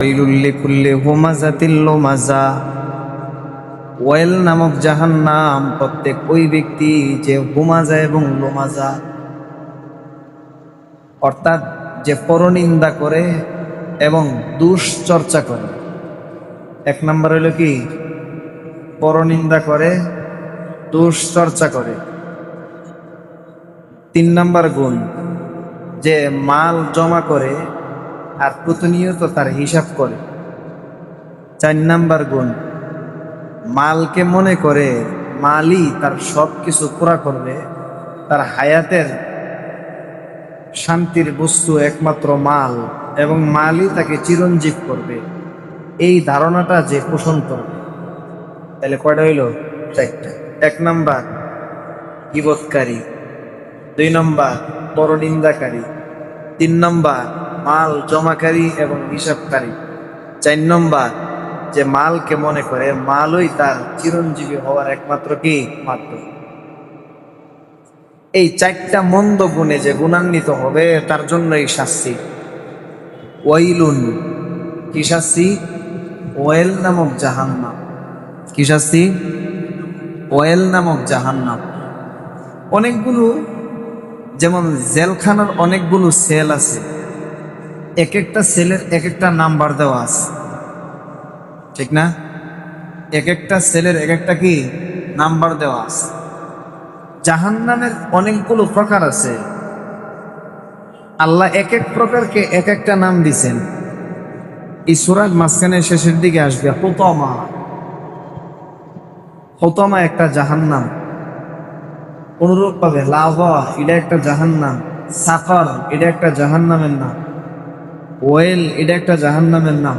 ওয়াইলুল লিকুল্লি হুমাযাতিল লুমাযা। ওয়াইল নামক জাহান্নাম প্রত্যেক ওই ব্যক্তি যে হুমাযা এবং লুমাযা, অর্থাৎ যে পরনিন্দা করে এবং দুশ্চর্চা করে। এক নম্বর হলো কি? পরনিন্দা করে, দুশ্চর্চা করে। 3 নম্বর গুণ, যে মাল জমা করে আর প্রতিনিয়ত তার হিসাব করে। 4 নম্বর গুণ, মালকে মনে করে মালই তার সব কিছু পুরা করবে, তার হায়াতের শান্তির বস্তু একমাত্র মাল, এবং মালই তাকে চিরঞ্জীব করবে, এই ধারণাটা যে পোষণ করবে। তাহলে কয়টা হইল? 4টা। 1 নম্বর গীবতকারী, 2 নম্বর পরনিন্দাকারী, 3 নম্বর মাল জমাকারী এবং হিসাবকারী, 4 নম্বর যে মালকে মনে করে মালই তার চিরঞ্জীবী হওয়ার একমাত্র কি মাধ্যম। এই 4টা মন্দ গুণে যে গুণান্বিত হবে তার জন্য এই শাস্তি। ওয়াইলুন, কি শাস্তি? ওয়াইল নামক জাহান্নাম। কি শাস্তি? ওয়াইল নামক জাহান্নাম। অনেকগুলো, যেমন জেলখানার অনেকগুলো সেল আছে, এক একটা সেলের এক একটা নাম্বার দেওয়া আছে, ঠিক না? এক একটা সেলের এক একটা কি নাম্বার দেওয়া আছে। জাহান্নামের অনেকগুলো প্রকার আছে, আল্লাহ এক এক প্রকারকে এক একটা নাম দিছেন। এই সূরার মাঝখানে শেষের দিকে আসবে হুতামা। হুতামা একটা জাহান্নাম। অনুরূপ ভাবে লাভা, এটা একটা জাহান্নাম। সাফার, এটা একটা জাহান্নামের নাম। ওয়েল, এটা একটা জাহান্নামের নাম।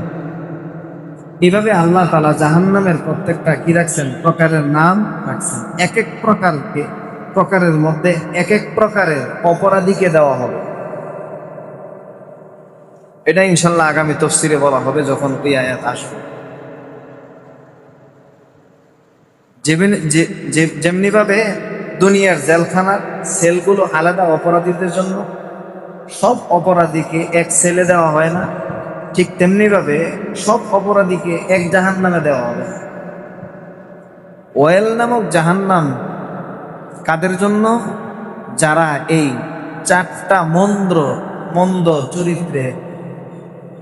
এইভাবে আল্লাহ তাআলা জাহান্নামের প্রত্যেকটা কি রাখছেন? প্রকারের নাম রাখছেন। এক এক প্রকারের মধ্যে এক এক প্রকারের অপরাধীকে দেওয়া হবে। এটা ইনশাল্লাহ আগামী তাফসীরে বলা হবে যখন ওই আয়াত আসবে। যেমনি ভাবে দুনিয়ার জেলখানার সেলগুলো আলাদা অপরাধীদের জন্য, সব অপরাধীকে এক সেলে দেওয়া হয় না, ঠিক তেমনি ভাবে সব অপরাধীকে এক জাহান্নামে দেওয়া হবে। ওয়েল নামক জাহান্নাম কাদের জন্য? যারা এই 4টা মন্দ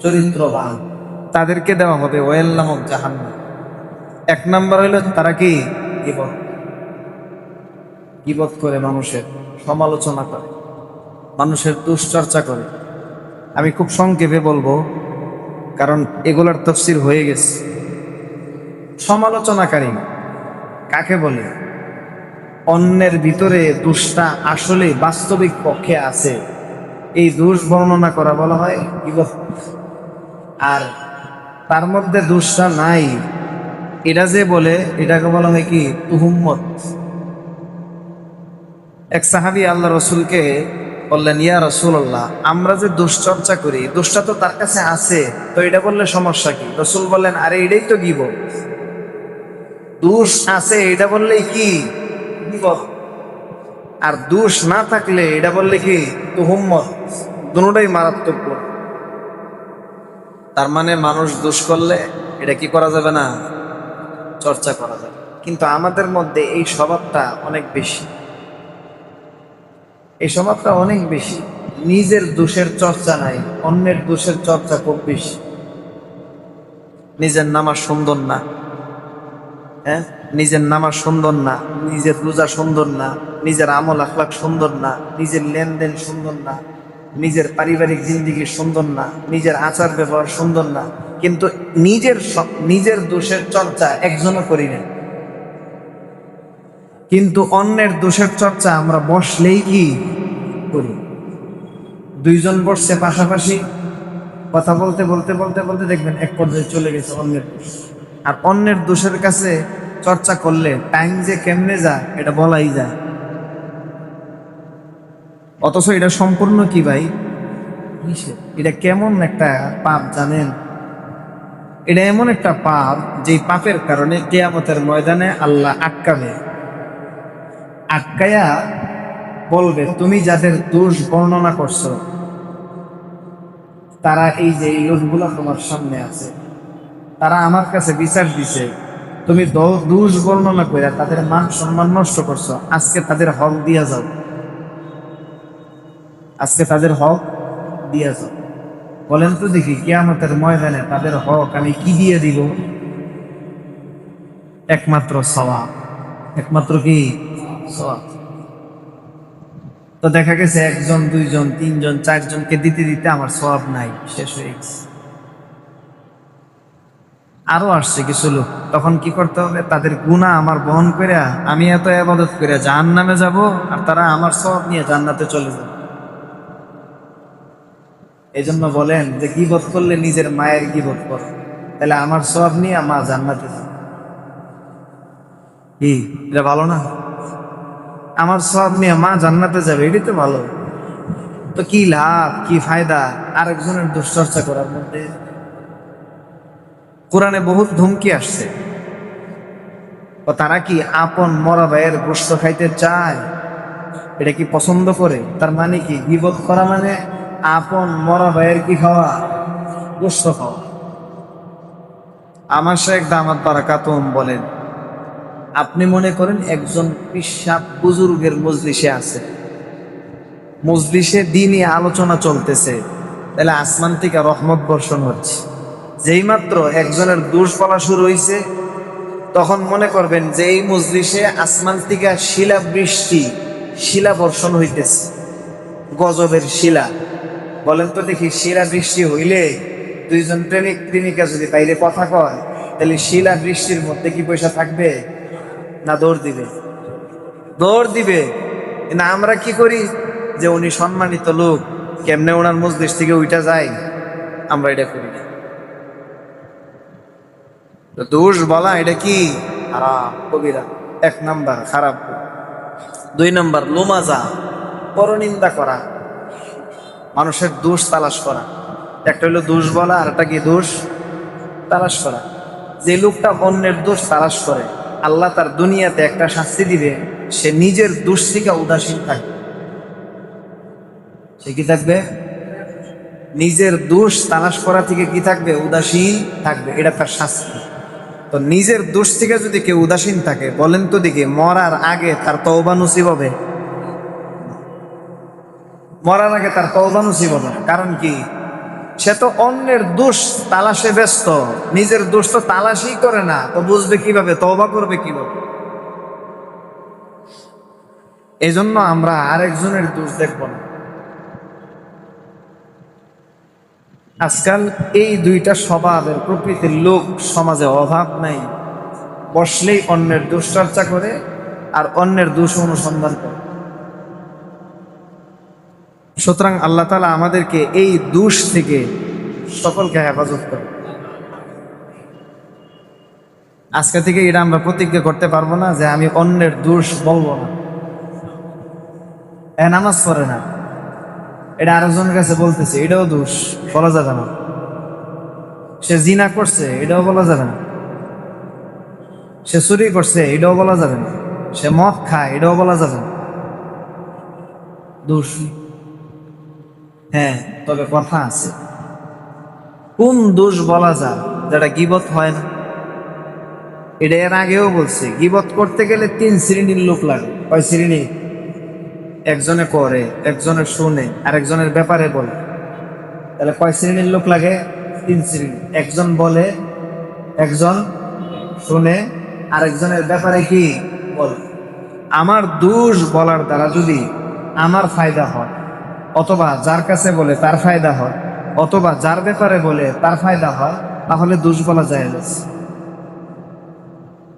চরিত্রবান, তাদেরকে দেওয়া হবে ওয়েল নামক জাহান্নাম। 1 নম্বর হইল তারা কি? গীবত করে, মানুষের সমালোচনা করে, মানুষের দুশ্চর্চা করে। আমি খুব সংক্ষেপে বলবো, কারণ এগুলার তাফসীর হয়ে গেছে। সমালোচনাকারী কাকে বলে? অন্যের ভিতরে দোষটা আসলে বাস্তবিক পক্ষে আছে, এই দোষ বর্ণনা করা বলা হয় গীবত। আর তার মধ্যে দোষটা নাই এটা যে বলে, এটাকে বলা হয় কি? তুহুম্মত। এক সাহাবী আল্লাহ রসুলকে বললেন, ইয়া রাসূলুল্লাহ, আমরা যে দুশ্চর্চা করি, দোষটা তো তার কাছে আছে, তো এটা বললে সমস্যা কি? রসুল বললেন, আরে এটাই তো গীবত। দোষ আছে এটা বললেই কি গীবত, আর দোষ না থাকলে এটা বললে কি তুহুম্মত। দুটোটাই মারাত্মক গুণ। তার মানে মানুষ দোষ করলে এটা কি করা যাবে না? চর্চা করা যাবে। কিন্তু আমাদের মধ্যে এই স্বভাবটা অনেক বেশি, এই স্বভাবটা অনেক বেশি। নিজের দোষের চর্চা নাই, অন্যের দোষের চর্চা খুব বেশি। নিজের নামাজ সুন্দর না, হ্যাঁ, নিজের নামাজ সুন্দর না, নিজের রোজা সুন্দর না, নিজের আমল আখলাক সুন্দর না, নিজের লেনদেন সুন্দর না, নিজের পারিবারিক জিন্দেগি সুন্দর না, নিজের আচার ব্যবহার সুন্দর না, কিন্তু নিজের দোষের চর্চা একজনও করি না। কিন্তু অন্যের দোষের চর্চা আমরা বসলেই কি করি। 2 জন বসছে পাশাপাশি, কথা বলতে বলতে বলতে বলতে দেখবেন এক পর্যায়ে চলে গেছে অন্যের দোষ। আর অন্যের দোষের কাছে চর্চা করলে টাইম যে কেমনে যায় এটা বলাই যায়। অথচ এটা সম্পূর্ণ কি ভাই? এটা কেমন একটা পাপ জানেন? এটা এমন একটা পাপ যে পাপের কারণে কিয়ামতের ময়দানে আল্লাহ আটকায়া বলবে, তুমি যাদের দোষ বর্ণনা করছো তারা এই যে এই লোকগুলো তোমার সামনে আছে, তারা আমার কাছে বিচার দিছে, তুমি দোষ বর্ণনা করে তাদের মান সম্মান নষ্ট করছো, আজকে তাদের হক দিয়া যাও, আজকে তাদের হক দিয়া যাও। বলেন তো দেখি কিয়ামতের ময়দানে তাদের হক আমি কি দিয়ে দিব? একমাত্র সওয়াব। একমাত্র কি? সওয়াব। তো দেখা গেছে একজন, দুইজন, তিনজন, চারজনকে দিতে দিতে আমার সওয়াব নাই, শেষ হয়ে গেছে। আরো আসছে কিছু লোক, তখন কি করতে হবে? তাদের গুনাহ আমার বহন করে আমি এত ইবাদত করে জাহান্নামে যাব, আর তারা আমার সওয়াব নিয়ে জান্নাতে চলে যাবে। এই জন্য বলেন যে গীবত করলে নিজের মায়ের গীবত করো, তাহলে আমার সওয়াব নিয়ে মা জান্নাতে যাবে। কি এটা ভালো না? আমার সওয়াব নিয়ে মা জান্নাতে যাবে, এটাই তো ভালো। তো কি লাভ, কি ফায়দা আরেকজনের দুশ্চর্চা করার মধ্যে? কোরআনে বহুত ধমকি আসছে। ও তারা কি আপন মরা ভাইয়ের গোশত খাইতে চায়? এটা কি পছন্দ করে? তার মানে কি গীবত করা মানে আপন মরা ভাইয়ের কি খাওয়া? গোশত খাওয়া। আমার শেখ দামাত বারাকাতুম বলেন, আপনি মনে করেন একজন পিশাব বুজুর্গের মজলিসে আছে, মজলিসে দ্বীনি আলোচনা চলতেছে, তাহলে আসমান থেকে রহমত বর্ষণ হচ্ছে। যেই মাত্র একজনের দোষ বলা শুরু হয়েছে, তখন মনে করবেন যে এই মজলিসে আসমান থেকে শিলা বৃষ্টি, শিলা বর্ষণ হইতেছে, গজবের শিলা। বলেন তো দেখি, শিলা বৃষ্টি হইলে দুইজন প্রেমিক প্রেমিকা যদি বাইরে কথা কয়, তাহলে শিলা বৃষ্টির মধ্যে কি পয়সা থাকবে? না দৌড় দিবে? দৌড় দিবে। কিন্তু আমরা কি করি, যে উনি সম্মানিত লোক, কেমনে ওনার মজলিস থেকে উইটা যায়, আমরা এটা করি না। তো দোষ বলা এটা কি? হারাম, কবিরা। এক নাম্বার খারাপ। দুই নাম্বার লোমাজা, পরনিন্দা করা, মানুষের দোষ তালাশ করা। একটা হলো দোষ বলা, আর একটা কি? দোষ তালাশ করা। যে লোকটা অন্যের দোষ তালাশ করে, আল্লাহ তার দুনিয়াতে একটা শাস্তি দিবে, সে নিজের দোষ থেকে উদাসীন থাকবে। সে কি থাকবে? নিজের দোষ তালাশ করা থেকে কি থাকবে? উদাসীন থাকবে। এটা তার শাস্তি। তো নিজের দোষ থেকে যদি কেউ উদাসীন থাকে, বলেন তো দেখি মরার আগে তার তওবা নসিব হবে? মরার আগে তার তওবা নসিব হবে। কারণ কি? সে তো অন্যের দোষ তালাশে ব্যস্ত, নিজের দোষ তো তালাশই করে না। তো বুঝবে কিভাবে? তওবা করবে কিভাবে? এই জন্য আমরা আরেকজনের দোষ দেখব না। আজকাল এই দুইটা স্বভাবের প্রকৃতির লোক সমাজে অভাব নাই। বসলেই অন্যের দোষ চর্চা করে আর অন্যের দোষ অনুসন্ধান করে। সুতরাং আল্লাহ তাআলা আমাদেরকে এই দোষ থেকে সকলকে হেফাজত করে। আজকে থেকে এটা আমরা প্রতিজ্ঞা করতে পারবো না যে আমি অন্যের দোষ বলবো না। নামাজ পড়ে না, এটা আরেকজনের কাছে বলতেছে, এটাও দোষ, বলা যাবে না। সে জিনা করছে, এটাও বলা যাবে না। সে চুরি করছে, এটাও বলা যাবে না। সে মদ খায়, এটাও বলা যাবে না। দোষ। হ্যাঁ, তবে কথা আছে, কোন দোষ বলা যায় যেটা গীবত হয় না? এটা এর আগেও বলছে, গীবত করতে গেলে 3 শ্রেণীর লোক লাগে। কয় শ্রেণী? একজনে করে, একজনে শুনে, আর একজনের ব্যাপারে বলে। তাহলে কয় শ্রেণীর লোক লাগে? 3 শ্রেণী। একজন বলে, একজন শুনে, আর একজনের ব্যাপারে কি বলে। আমার দোষ বলার দ্বারা যদি আমার ফায়দা হয়, অথবা যার কাছে বলে তার ফায়দা হয়, অথবা যার ব্যাপারে বলে তার ফায়দা হয়, তাহলে দোষ বলা যায় না।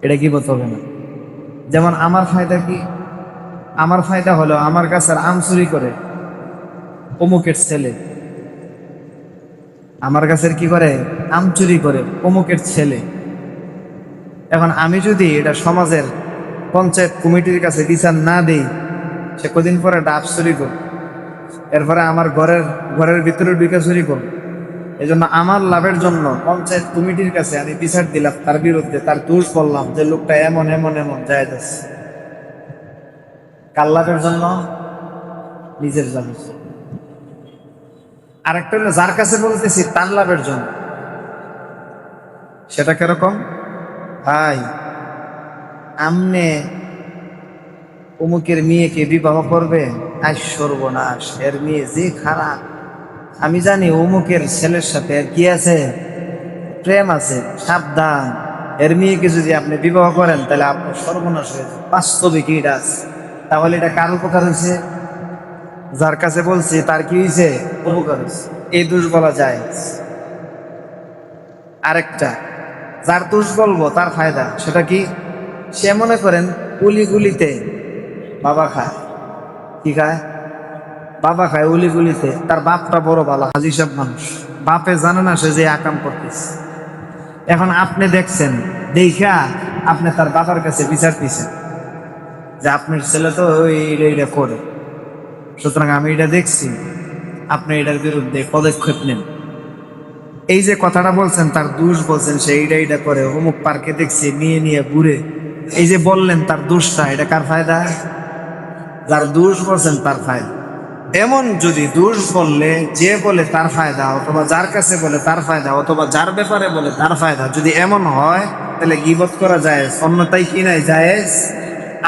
এটা কি বলতে হবে না? যেমন আমার ফায়দা কি? আমার ফায়দা হলো আমার কাছে আম চুরি করে অমুকের ছেলে, আমার কাছের কি করে? আম চুরি করে অমুকের ছেলে। এখন আমি যদি এটা সমাজের পঞ্চায়েত কমিটির কাছে বিচার না দিই, সে কদিন পরে ডাব চুরি করবে, এরপরে আমার ঘরের ভিতরে ঢুকে চুরি করবে। এই জন্য আমার লাভের জন্য পঞ্চায়েত কমিটির কাছে আমি বিচার দিলাম, তার বিরুদ্ধে তার দোষ বললাম যে লোকটা এমন এমন এমন যায় যাচ্ছে। কার লাভের জন্য? নিজের লাভের জন্য। আরেকটা হলো যার কাছে বলতেছি তার লাভের জন্য। সেটা কিরকম? ভাই, আমনে অমুকের মেয়েকে বিবাহ করবে, আজ সর্বনাশ, এর মেয়ে যে খারাপ, আমি জানি অমুকের ছেলের সাথে এর কি আছে, প্রেম আছে, সাবধান, এর মেয়েকে যদি আপনি বিবাহ করেন তাহলে আপনার সর্বনাশ হয়েছে। বাস্তবিক এটা আছে। তাহলে এটা কার উপকার হয়েছে? যার কাছে বলছি তার কি হয়েছে? উপকার হয়েছে। এই দোষ বলা যায়। আরেকটা, যার দোষ বলবো তার ফায়দা, সেটা কি? সে মনে করেন উলিগুলিতে বাবা খায়। কি খায়? বাবা খায় উলিগুলিতে। তার বাপটা বড় ভালো হাজি সাহেব মানুষ, বাপে জানে না সে যে আকাম করতেছে। এখন আপনি দেখছেন, দেখা আপনি তার বাবার কাছে বিচার দিচ্ছেন যে আপনার ছেলে তো এইটা করে, সুতরাং আমি এটা দেখছি, আপনি এটার বিরুদ্ধে পদক্ষেপ নেন। এই যে কথাটা বলছেন, তার দোষ বলছেন, সে এইটা করে, অমুক পার্কে দেখছি নিয়ে নিয়ে ঘুরে, এই যে বললেন তার দোষটা, এটা কার ফায়দা? যার দোষ বলছেন তার ফায়দা। এমন যদি দোষ বললে যে বলে তার ফায়দা, অথবা যার কাছে বলে তার ফায়দা, অথবা যার ব্যাপারে বলে তার ফায়দা, যদি এমন হয় তাহলে গীবত করা যায়, অন্যতাই কি নাই জায়েজ।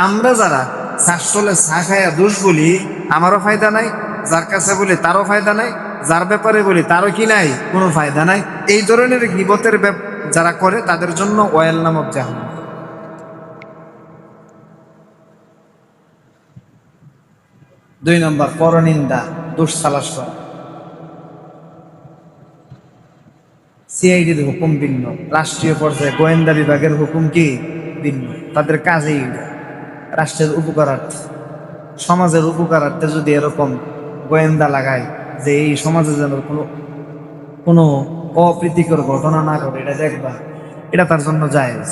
আমরা যারা শাসলে চা খায়া দোষ বলি, আমারও ফায়দা নাই, যার কাছে বলি তারও ফায়দা নাই, যার ব্যাপারে বলি তারও কি নাই, কোনো ফায়দা নাই। এই ধরনের গীবতের যারা করে তাদের জন্য ওয়াইল নামক জাহান্নাম। 2 নম্বর, পরনিন্দা, দোষ তালাশ করা। সিআইডির হুকুম ভিন্ন, রাষ্ট্রীয় পর্যায়ে গোয়েন্দা বিভাগের হুকুম কি ভিন্ন। তাদের কাজেই রাষ্ট্রের উপকারার্থে, সমাজের উপকারার্থে যদি এরকম গোয়েন্দা লাগায় যে এই সমাজে যেন কোনো অপ্রীতিকর ঘটনা না ঘটে, এটা দেখবা, এটা তার জন্য জায়েজ।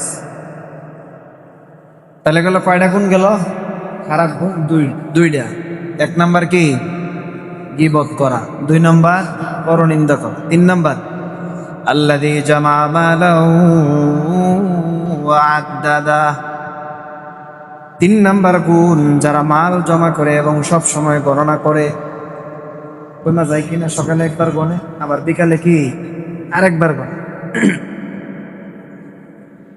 তাহলে গেল কয়টা গুণ গেল? খারাপ গুণ দুইটা। 1 নাম্বার কি? গীবত করা। 2 নাম্বার পরনিন্দা করা। 3 নাম্বার আল্লাযী জামা মালাহু ওয়া আদ্দাদা। 3 নাম্বার গুণ, যারা মাল জমা করে এবং সব সময় গণনা করে। গোনা যায় কিনা, সকালে একবার গণে, আবার বিকালে কি আরেকবার গণে।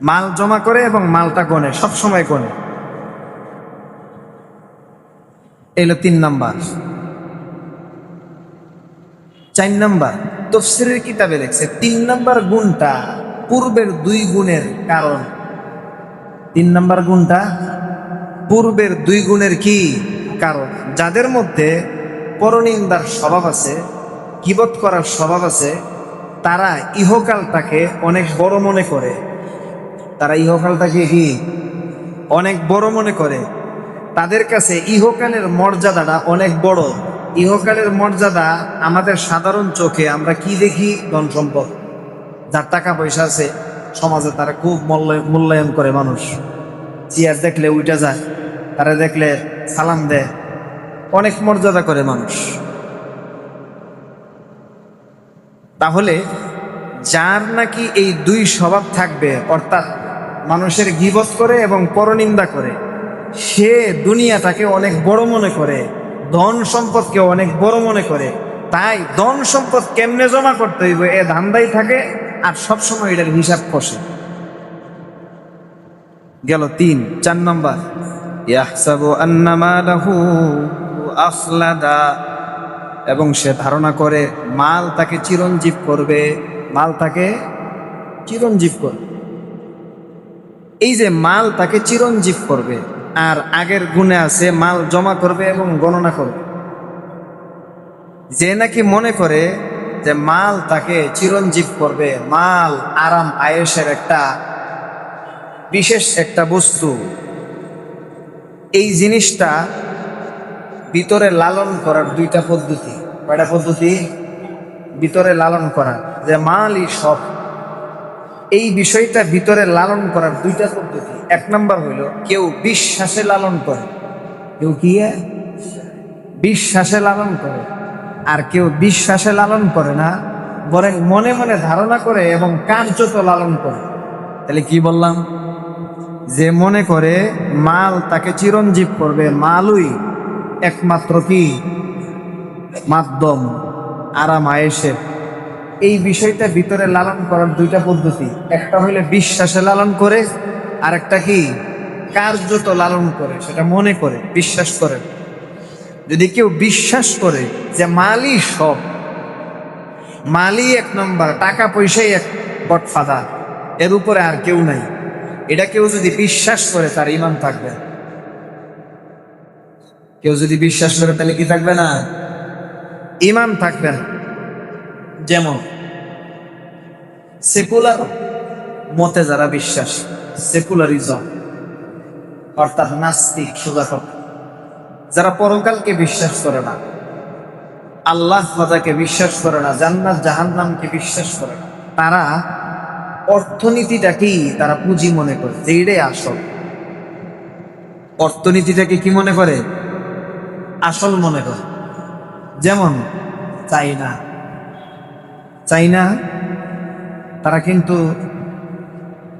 মাল জমা করে এবং মালটা গণে, সব সময় গণে। এলো 3 নাম্বার। 4 নাম্বার, তাফসীরের কিতাবে লেখছে 3 নাম্বার গুণটা পূর্বের 2 গুণের কারণ। 3 নাম্বার গুণটা পূর্বের 2 গুণের কি কারণ? যাদের মধ্যে পরনিন্দার স্বভাব আছে, গীবত করার স্বভাব আছে, তারা ইহকালটাকে অনেক বড় মনে করে। তারা ইহকালটাকে কি অনেক বড় মনে করে। তাদের কাছে ইহকালের মর্যাদাটা অনেক বড়। ইহকালের মর্যাদা আমাদের সাধারণ চোখে আমরা কি দেখি? ধন সম্পদ, যার টাকা পয়সা আছে সমাজে তারা খুব মূল্যায়ন করে। মানুষ চেয়ার দেখলে উইটা যায়, তারা দেখলে সালাম দেয়, অনেক মর্যাদা করে মানুষ। তাহলে যার নাকি এই 2 স্বভাব থাকবে, অর্থাৎ মানুষের গীবত করে এবং পরনিন্দা করে, সে দুনিয়াটাকে অনেক বড় মনে করে, ধন সম্পদকে অনেক বড় মনে করে। তাই ধন সম্পদ কেমনে জমা করতে হইব এ ধান্দাই থাকে, আর সবসময় এটার হিসাব কষে। গেল 3। 4 নম্বর, ইয়াহসাবু আন্না মালাহু আখলাদা, এবং সে ধারণা করে মাল তাকে চিরঞ্জীব করবে, মাল তাকে চিরঞ্জীব করবে। এই যে মাল তাকে চিরঞ্জীব করবে, আর আগের গুণে আছে মাল জমা করবে এবং গণনা করবে। যে নাকি মনে করে যে মাল তাকে চিরঞ্জীব করবে, মাল আরাম আয়েশের একটা বিশেষ একটা বস্তু, এই জিনিসটা ভিতরে লালন করার 2টা পদ্ধতি। কয়টা পদ্ধতি? ভিতরে লালন করা, যে মালই সব, এই বিষয়টা ভিতরে লালন করার 2টা পদ্ধতি। 1 নাম্বার হইল, কেউ বিশ্বাসে লালন করে। কেউ কি বিশ্বাসে লালন করে, আর কেউ বিশ্বাসে লালন করে না, বরং মনে মনে ধারণা করে এবং কার্যত লালন করে। তাহলে কি বললাম? যে মনে করে মাল তাকে চিরঞ্জীব করবে, মালই একমাত্র কি মাধ্যম, আরাম আয়েশের, এই বিষয়টা ভিতরে লালন করার দুইটা পদ্ধতি। একটা হইলে বিশ্বাসে লালন করে, আর একটা কি কার্যত লালন করে, সেটা মনে করে বিশ্বাস করে। যদি কেউ বিশ্বাস করে যে মালই সব, মালই এক নম্বর, টাকা পয়সাই এক গডফাদার, এর উপরে আর কেউ নাই, এটা কেউ যদি বিশ্বাস করে তার ঈমান থাকবে। কেউ যদি বিশ্বাস করে তাহলে কি থাকবে না? ঈমান থাকবে না। যেমন সেকুলার মতে যারা বিশ্বাস, সেকুলারিজম অর্থাৎ নাস্তিক, সোজা কথা, যারা পরকালকে বিশ্বাস করে না, আল্লাহ খোদাকে বিশ্বাস করে না, জান্নাত জাহান্নামকে বিশ্বাস করে না, তারা অর্থনীতিটাকেই তারা পুঁজি মনে করে যে এটাই আসল। অর্থনীতিটাকে কি মনে করে? আসল মনে করে। যেমন চাইনা, চাইনা তারা কিন্তু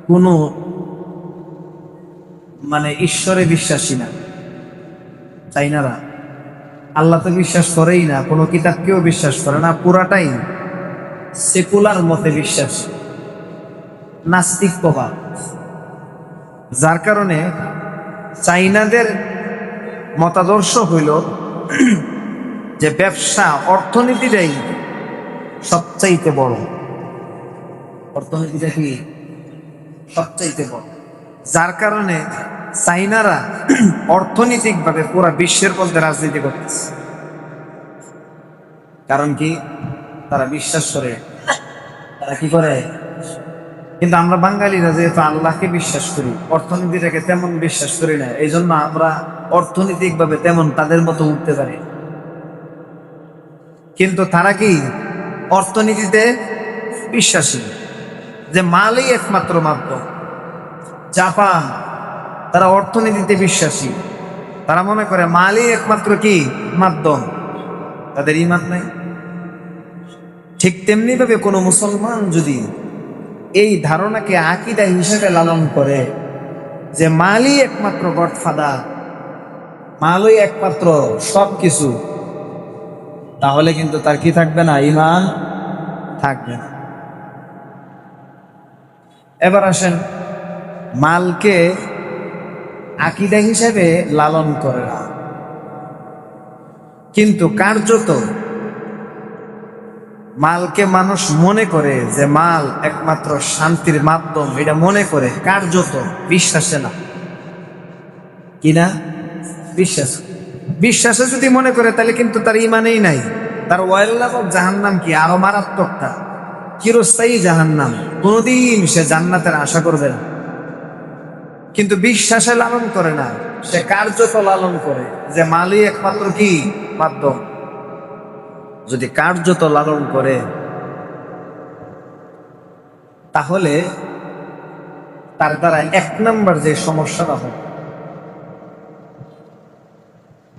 কোনো ঈশ্বরে বিশ্বাসী না। চাইনারা আল্লাহ তো বিশ্বাস করেই না, কোনো কিতাবকেও বিশ্বাস করে না, পুরাটাই সেকুলার মতে বিশ্বাস, নাস্তিক প্রভাব। যার কারণে চাইনাদের মতাদর্শ হইল যে ব্যবসা, অর্থনীতিটাই সবচাইতে বড়। অর্থনীতিটা কি সবচাইতে বড়। যার কারণে চাইনারা অর্থনৈতিকভাবে পুরো বিশ্বের মধ্যে রাজনীতি করতেছে। কারণ কি? তারা বিশ্বাস করে। তারা কি করে? কিন্তু আমরা বাঙালিরা যেহেতু আল্লাহকে বিশ্বাস করি, অর্থনীতিটাকে তেমন বিশ্বাস করি না, এই জন্য আমরা অর্থনৈতিকভাবে তেমন তাদের মতো উঠতে পারি। কিন্তু তারা কি অর্থনীতিতে বিশ্বাসী, যে মালই একমাত্র মাধ্যম। জাপান, তারা অর্থনীতিতে বিশ্বাসী, তারা মনে করে মালই একমাত্র কি মাধ্যম, তাদের ঈমান নাই। ঠিক তেমনি ভাবে কোনো মুসলমান যদি এই ধারণাকে আকীদা হিসেবে লালন করে যে মালই একমাত্র গডফাদার, মালই একমাত্র সবকিছু, তাহলে কিন্তু তার কি থাকবে না? ঈমান থাকবে না। এবার আসেন, মালকে আকীদা হিসেবে লালন করে না, কিন্তু কার্যত মালকে মানুষ মনে করে যে মাল একমাত্র শান্তির মাধ্যম, এটা মনে করে, কার্যত বিশ্বাসে না। কিনা? বিশ্বাস। বিশ্বাসে যদি মনে করে তাহলে কিন্তু তার ঈমানেই নাই। তার ওয়াইল্লাহ জাহান্নাম কি আরো মারাত্মকটা, চিরস্থায়ী জাহান্নাম, কোনোদিন সে জান্নাতের আশা করবে না। কিন্তু বিশ্বাসে লালন করে না, সে কার্যত লালন করে যে মালই একমাত্র কি মাধ্যম। যদি কার্যত লালন করে তাহলে তার দ্বারা এক নম্বর যে সমস্যাটা হবে,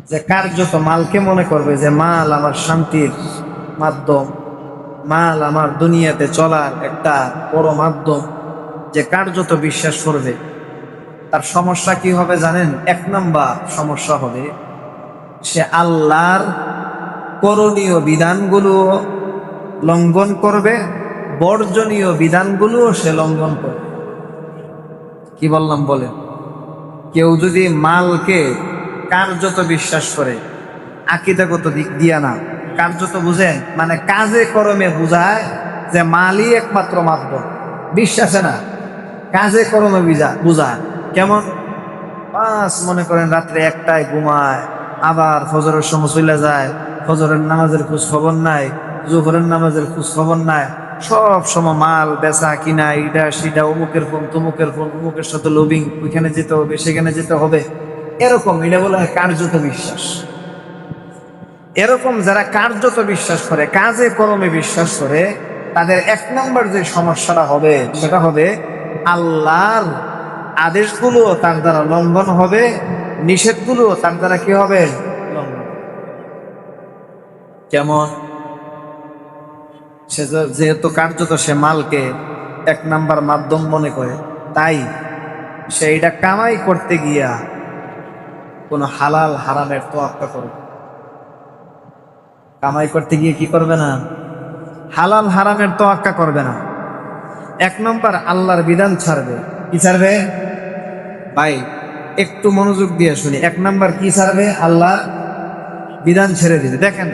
যে কার্যত মালকে মনে করবে যে মাল আমার শান্তির মাধ্যম, মাল আমার দুনিয়াতে চলার একটা বড় মাধ্যম, যে কার্যত বিশ্বাস করবে, তার সমস্যা কি হবে জানেন? এক নম্বর সমস্যা হবে সে আল্লাহর করণীয় বিধানগুলো লঙ্ঘন করবে, বর্জনীয় বিধানগুলো সে লঙ্ঘন করবে। কি বললাম বলেন? কেউ যদি মালকে কার্যত বিশ্বাস করে, আকীদাগত দিক দিয়া না, কার্যত বুঝেন মানে কাজে কর্মে বুঝায় যে মালই একমাত্র মাধ্যম, বিশ্বাসে না, কাজে কর্মে বুঝায়। কেমন? মনে করেন রাত্রে একটায় ঘুমায়, আবার ফজরের সময় চলে যায়, ফজরের নামাজের খোঁজ খবর নাই, জোহরের নামাজের খোঁজ খবর নাই, সব সময় মাল বেচা কিনা, এটা সেটা, অমুকের ফোন তমুকের ফোন, অমুকের সাথে লবিং, ওইখানে যেতে হবে সেখানে যেতে হবে, এরকম। এটা বলা হয় কার্যত বিশ্বাস। এরকম যারা কার্যত বিশ্বাস করে, কাজে কর্মে বিশ্বাস করে, তাদের এক নম্বর যে সমস্যাটা হবে সেটা হবে আল্লাহর আদেশগুলো তার দ্বারা লঙ্ঘন হবে, নিষেধগুলো তার দ্বারা কি হবে? লঙ্ঘন। কেমন? সে যেহেতু কার্যত সে মালকে এক নাম্বার মাধ্যম মনে করে, তাই সে এটা কামাই করতে গিয়া কোনো হালাল হারামের তোয়াক্কা করবে। কামাই করতে গিয়ে কি করবে না? হালাল হারামের তোয়াক্কা করবে না। 1 নম্বর আল্লাহর বিধান ছাড়বে। কি ছাড়বে ভাই? একটু মনোযোগ দিয়ে শুনি। 1 নম্বর কি ছাড়বে? আল্লাহর বিধান ছেড়ে দিবে। দেখেন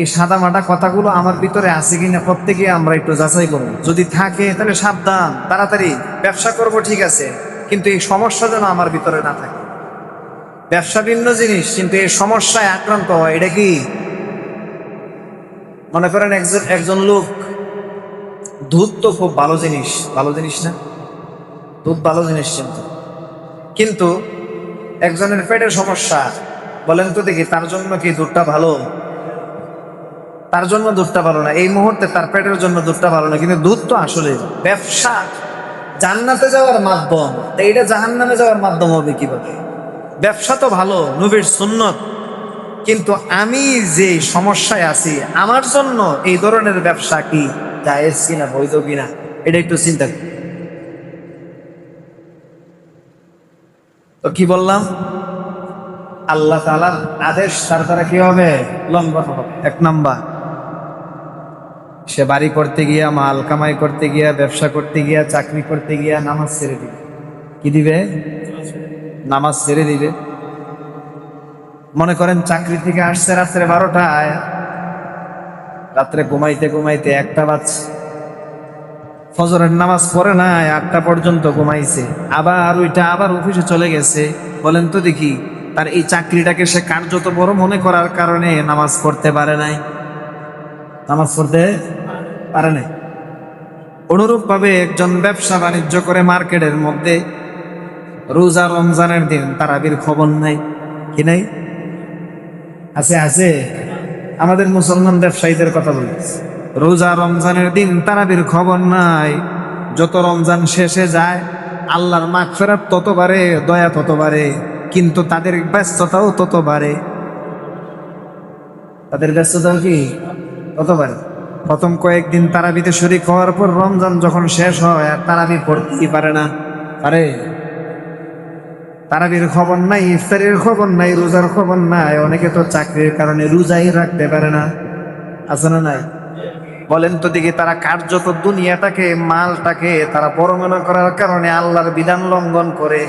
এই সাদা মাটা কথাগুলো আমার ভিতরে আছে কিনা প্রত্যেকে আমরা একটু যাচাই করবো। যদি থাকে তাহলে সাবধান, তাড়াতাড়ি ব্যবসা করব, ঠিক আছে, কিন্তু এই সমস্যা যেন আমার ভিতরে না থাকে। ব্যবসা ভিন্ন জিনিস, কিন্তু এই সমস্যায় আক্রান্ত হয় এটা কি? মনে করেন একজন লোক, দুধ তো খুব ভালো জিনিস, ভালো জিনিস না? দুধ ভালো জিনিস, কিন্তু একজনের পেটের সমস্যা। বলেন তো দেখি, তার জন্য কি দুধটা ভালো? তার জন্য দুধটা ভালো না, এই মুহূর্তে তার পেটের জন্য দুধটা ভালো না। কিন্তু দুধ তো আসলে ব্যবসা জান্নাতে যাওয়ার মাধ্যম, এইটা জাহান্নামে যাওয়ার মাধ্যম হবে কিভাবে? ব্যবসা তো ভালো, নবীর সুন্নত, কিন্তু আমি যে সমস্যায় আছি আমার জন্য এই ধরনের ব্যবসা কি জায়েজ কিনা, বৈধ কিনা, এটা একটু চিন্তা করি। তো কি বললাম? আল্লাহ তাআলার আদেশ তার দ্বারা কি হবে? লঙ্ঘন হবে। 1 নাম্বার, সে বাড়ি করতে গিয়া, মাল কামাই করতে গিয়া, ব্যবসা করতে গিয়া, চাকরি করতে গিয়া নামাজ ছেড়ে দিবে। কি দিবে? নামাজ ছেড়ে দিবে। মনে করেন চাকরি থেকে আসছে রাত্রে 12টায়, রাত্রে ঘুমাইতে ঘুমাইতে 1টা বাজছে, ফজরের নামাজ পড়ে নাই, 8টা পর্যন্ত ঘুমাইছে, আবার ওইটা আবার অফিসে চলে গেছে। বলেন তো দেখি, তার এই চাকরিটাকে সে কার্যত বড় মনে করার কারণে নামাজ পড়তে পারে নাই, নামাজ পড়তে পারে নাই। অনুরূপ ভাবে একজন ব্যবসা বাণিজ্য করে মার্কেটের মধ্যে, রোজা রমজানের দিন তারাবির খবর নাই, কি নাই? আছে, আছে। আমাদের মুসলমান ব্যবসায়ীদের কথা বলছি, রোজা রমজানের দিন তারাবির খবর নাই। যত রমজান শেষে যায় আল্লাহর মাগফিরাত তত বাড়ে, দয়া তত বাড়ে, কিন্তু তাদের ব্যস্ততাও তত বাড়ে। তাদের ব্যস্ততাও কি তত বাড়ে? প্রথম কয়েকদিন তারাবিতে শরীক হওয়ার পর রমজান যখন শেষ হয় আর তারাবি পড়তেই পারে না। পারে? তারাবির খবর নাই, ইফতারের খবর নাই, রোজার খবর নাই। অনেকে তো চাকরির কারণে রোজাই রাখতে পারে না, আছে না নাই? বলেন তো দেখি, তারা কার্যত দুনিয়াটাকে, মালটাকে তারা বড় মনে করার কারণে আল্লাহর বিধান লঙ্ঘন করে,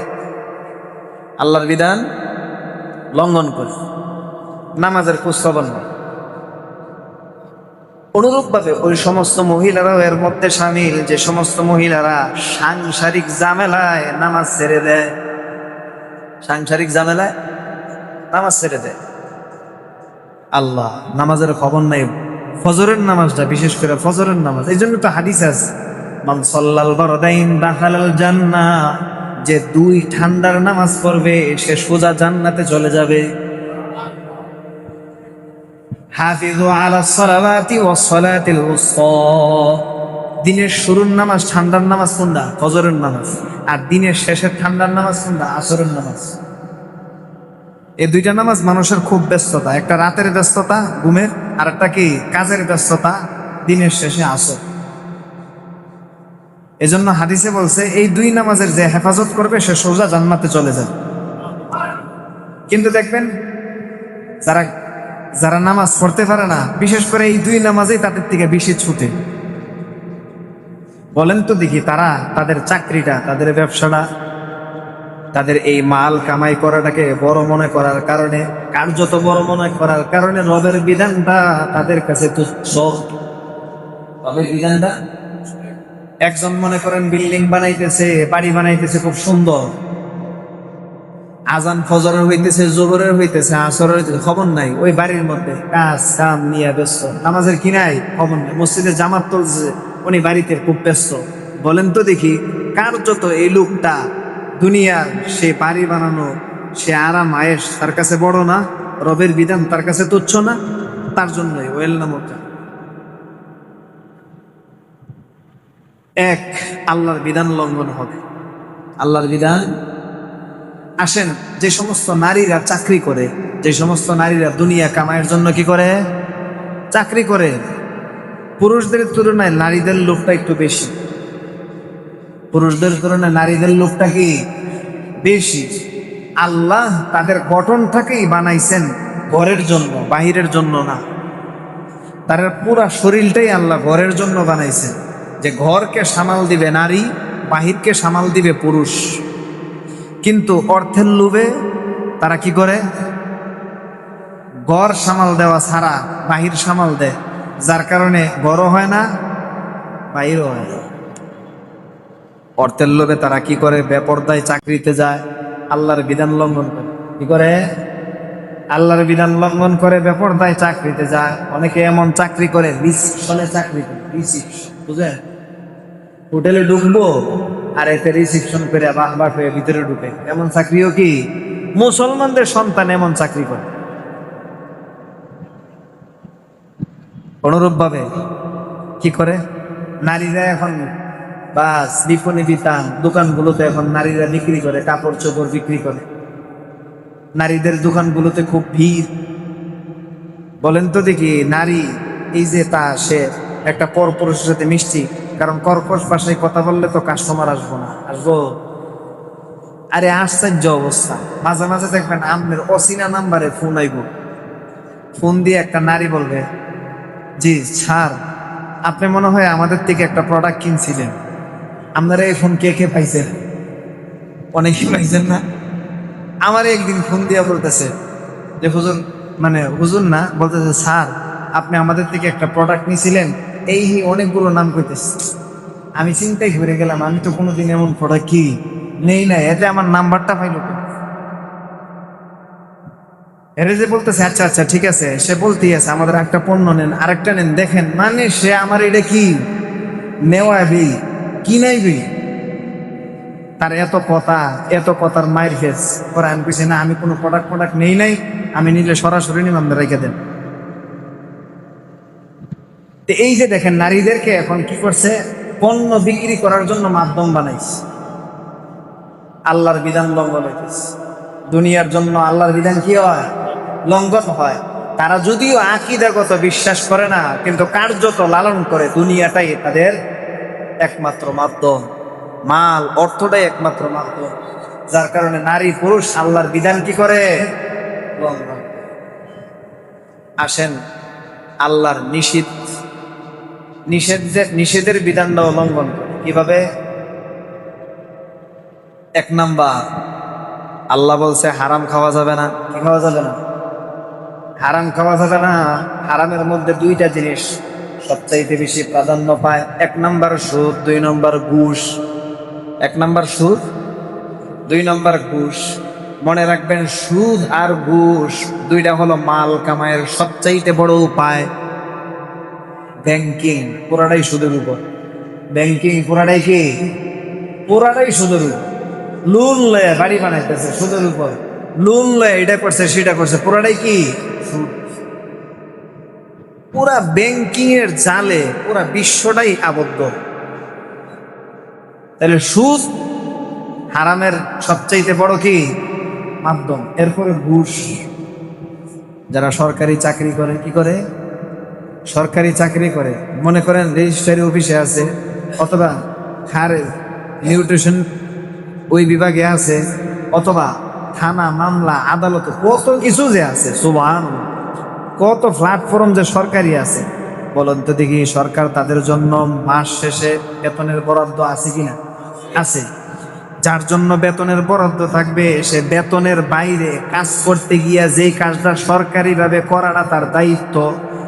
আল্লাহর বিধান লঙ্ঘন করে, নামাজের খোঁজখবর নেই। অনুরূপ ভাবে ওই সমস্ত মহিলারাও এর মধ্যে সামিল, যে সমস্ত মহিলারা সাংসারিক ঝামেলায় নামাজ ছেড়ে দেয়, সাংসারিক ঝামেলায় নামাজ ছেড়ে দেয়। আল্লাহ নামাজের খবর নাই, ফজরের নামাজটা, বিশেষ করে ফজরের নামাজ। এই জন্য তো হাদিস আছে, মান সাল্লাল বারদাইন দাখালাল জান্নাহ, যে 2 ঠান্ডার নামাজ পড়বে সে সোজা জান্নাতে চলে যাবে। হাফিজু আলাস সালাওয়াতি ওয়াস সালাতিল উসতা, দিনের শুরুর নামাজ ঠান্ডার নামাজ কোনটা? ফজরের নামাজ। আর দিনের শেষের ঠান্ডার নামাজ কোনটা? আসরের নামাজ। এই 2টা নামাজ মানুষের খুব ব্যস্ততা, একটা রাতের ব্যস্ততা ঘুমের, আর একটা কি কাজের ব্যস্ততা দিনের শেষে আসর। এজন্য হাদিসে বলছে এই 2 নামাজের যে হেফাজত করবে সে সোজা জান্নাতে চলে যাবে। কিন্তু দেখবেন যারা যারা নামাজ পড়তে পারে না, বিশেষ করে এই 2 নামাজেই তাদের থেকে বেশি ছুটে। বলেন তো দেখি, তারা তাদের চাকরিটা, তাদের ব্যবসাটা, তাদের এই মাল কামাই করাটাকে বড় মনে করার কারণে, কার্যত বড় মনে করার কারণে রবের বিধানটা তাদের কাছে তুচ্ছ। রবের বিধানটা, একজন মনে করেন বিল্ডিং বানাইতেছে, বাড়ি বানাইতেছে খুব সুন্দর, আজান ফজরের হইতেছে, জোহরের হইতেছে, আসরের হইতেছে, খবর নাই। ওই বাড়ির মধ্যে কাজ কাম নিয়ে ব্যস্ত, নামাজের কি নাই? খবর নাই। মসজিদে জামাত চলছে, উনি বাড়িতে খুব ব্যস্ত। বলেন তো দেখি, কার্যত এই লোকটা দুনিয়ার সে বাড়ি বানানো, সে আরাম আয়েশ তার কাছে বড় না? রবের বিধান তার কাছে তুচ্ছ না? তার জন্যই ওয়েল নামটা এক, আল্লাহর বিধান লঙ্ঘন হবে। আল্লাহর বিধান, আসেন, যে সমস্ত নারীরা চাকরি করে, যে সমস্ত নারীরা দুনিয়া কামাইয়ের জন্য কি করে? চাকরি করে, পুরুষদের তুলনায় নারীদের লোকটা একটু বেশি। পুরুষদের তুলনায় নারীদের লোকটা কি বেশি। আল্লাহ তাদের গঠনটাকেই বানাইছেন ঘরের জন্য, বাহিরের জন্য না। তার পুরা শরীরটাই আল্লাহ ঘরের জন্য বানাইছেন, যে ঘরকে সামাল দিবে নারী, বাহিরকে সামাল দিবে পুরুষ। কিন্তু অর্থের লোভে তারা কি করে, ঘর সামাল দেওয়া ছাড়া বাহির সামাল দেয়, যার কারণে ঘরও হয় না, বাহিরও হয় না। অর্থের লোভে তারা কি করে, বেপরদায় চাকরিতে যায়, আল্লাহর বিধান লঙ্ঘন করে। কি করে? আল্লাহর বিধান লঙ্ঘন করে বেপরদায় চাকরিতে যায়। অনেকে এমন চাকরি করে, রিসিপশনে চাকরি করে, রিসিপশন, বুঝলেন? হোটেলে ঢুকবো আর এতে রিসিপশন করে বারবার হয়ে ভিতরে ঢুকে, এমন চাকরিও কি মুসলমানদের সন্তান এমন চাকরি করে। অনুরূপ ভাবে কি করে, নারীরা এখন বাস বিপণী বিতান দোকানগুলোতে এখন নারীরা বিক্রি করে, কাপড় চোপড় বিক্রি করে। নারীদের দোকানগুলোতে খুব ভিড়। বলেন তো দেখি, নারী এই যে সে একটা পরপুরুষের সাথে মিষ্টি, কারণ কর্কশ ভাষায় কথা বললে তো কাস্টমার আসবো না, আসবো? আরে আশ্চর্য অবস্থা। মাঝে মাঝে দেখবেন আপনার অচেনা নাম্বারে ফোন আইব, ফোন দিয়ে একটা নারী বলবে, জি স্যার, আপনি মনে হয় আমাদের থেকে একটা প্রোডাক্ট কিনছিলেন, আপনারা এই ফোন কে কে পাইছেন? অনেকে পাইছেন না? আমার একদিন ফোন দিয়া বলতেছে যে হুজুর, মানে হুজুর না, বলতেছে স্যার আপনি আমাদের থেকে একটা প্রোডাক্ট নিয়েছিলেন, এই অনেকগুলো নাম কইতেছে। আমি চিন্তাই করে গেলাম, আমি তো কোনোদিন এমন প্রোডাক্ট কি নেই না, এতে আমার নাম্বারটা পাইল। এরে যে বলতেছে আচ্ছা আচ্ছা ঠিক আছে, সে বলতেই আছে আমাদের একটা পণ্য নেন, আরেকটা নেন, দেখেন মানে সে আমার এটা কি নেওয়াবি কি নাইবি, তার এত কথার মায়ের ফেস করে। আমি কইছি না, আমি কোনো প্রোডাক্ট নেই নাই, আমি নিলে সরাসরি নিলাম, রেখে দেন। তো এই যে দেখেন, নারীদেরকে এখন কি করছে, পণ্য বিক্রি করার জন্য মাধ্যম বানাইছে। আল্লাহর বিধান লঙ্ঘন হইতেছে দুনিয়ার জন্য। আল্লাহর বিধান কি হয়? লঙ্ঘন হয়। তারা যদিও আকীদাগত বিশ্বাস করে না, কিন্তু কার্যত লালন করে। দুনিয়াটাই তাদের একমাত্র মাধ্যম, মাল অর্থটাই একমাত্র মাধ্যম, যার কারণে নারী পুরুষ আল্লাহর বিধান কি করে? লঙ্ঘন। আসেন, আল্লাহর নিষেধের বিধানটাও লঙ্ঘন করে। কিভাবে? এক নাম্বার, আল্লাহ বলছে হারাম খাওয়া যাবে না। কি খাওয়া যাবে না? হারাম খাওয়া যাবে না। হারামের মধ্যে দুইটা জিনিস সবচাইতে বেশি প্রাধান্য পায়। এক নাম্বার সুদ, দুই নাম্বার ঘুষ। এক নাম্বার সুদ, দুই নাম্বার ঘুষ। মনে রাখবেন, সুদ আর ঘুষ দুইটা হলো মাল কামাইয়ের সবচাইতে বড় উপায়। ব্যাংকিং পুরাটাই সুদের উপর। ব্যাংকিং পুরাটাই কি? পুরাটাই সুদের উপর। লোন লয়ে বাড়ি বানাইতেছে সুদের উপর, লোন লয়ে এটা করছে সেটা করছে, পুরাটাই কি? সুদ। পুরা ব্যাংকিং এর জালে পুরা বিশ্বটাই আবদ্ধ। তাহলে সুদ হারামের সবচাইতে বড় কি মাধ্যম। এরপরে ঘুষ। যারা সরকারি চাকরি করে, কি করে? সরকারি চাকরি করে, মনে করেন রেজিস্ট্রারি অফিসে আছে, অথবা নিউট্রিশন ওই বিভাগে আছে, অথবা থানা মামলা আদালতে কত কিছু যে আছে, সুবহানাল্লাহ, কত প্ল্যাটফর্ম যে সরকারি আছে। বলেন তো দেখি, সরকার তাদের জন্য মাস শেষে বেতনের বরাদ্দ আছে কিনা? আছে। যার জন্য বেতনের বরাদ্দ থাকবে, সে বেতনের বাইরে কাজ করতে গিয়া যেই কাজটা সরকারিভাবে করাটা তার দায়িত্ব,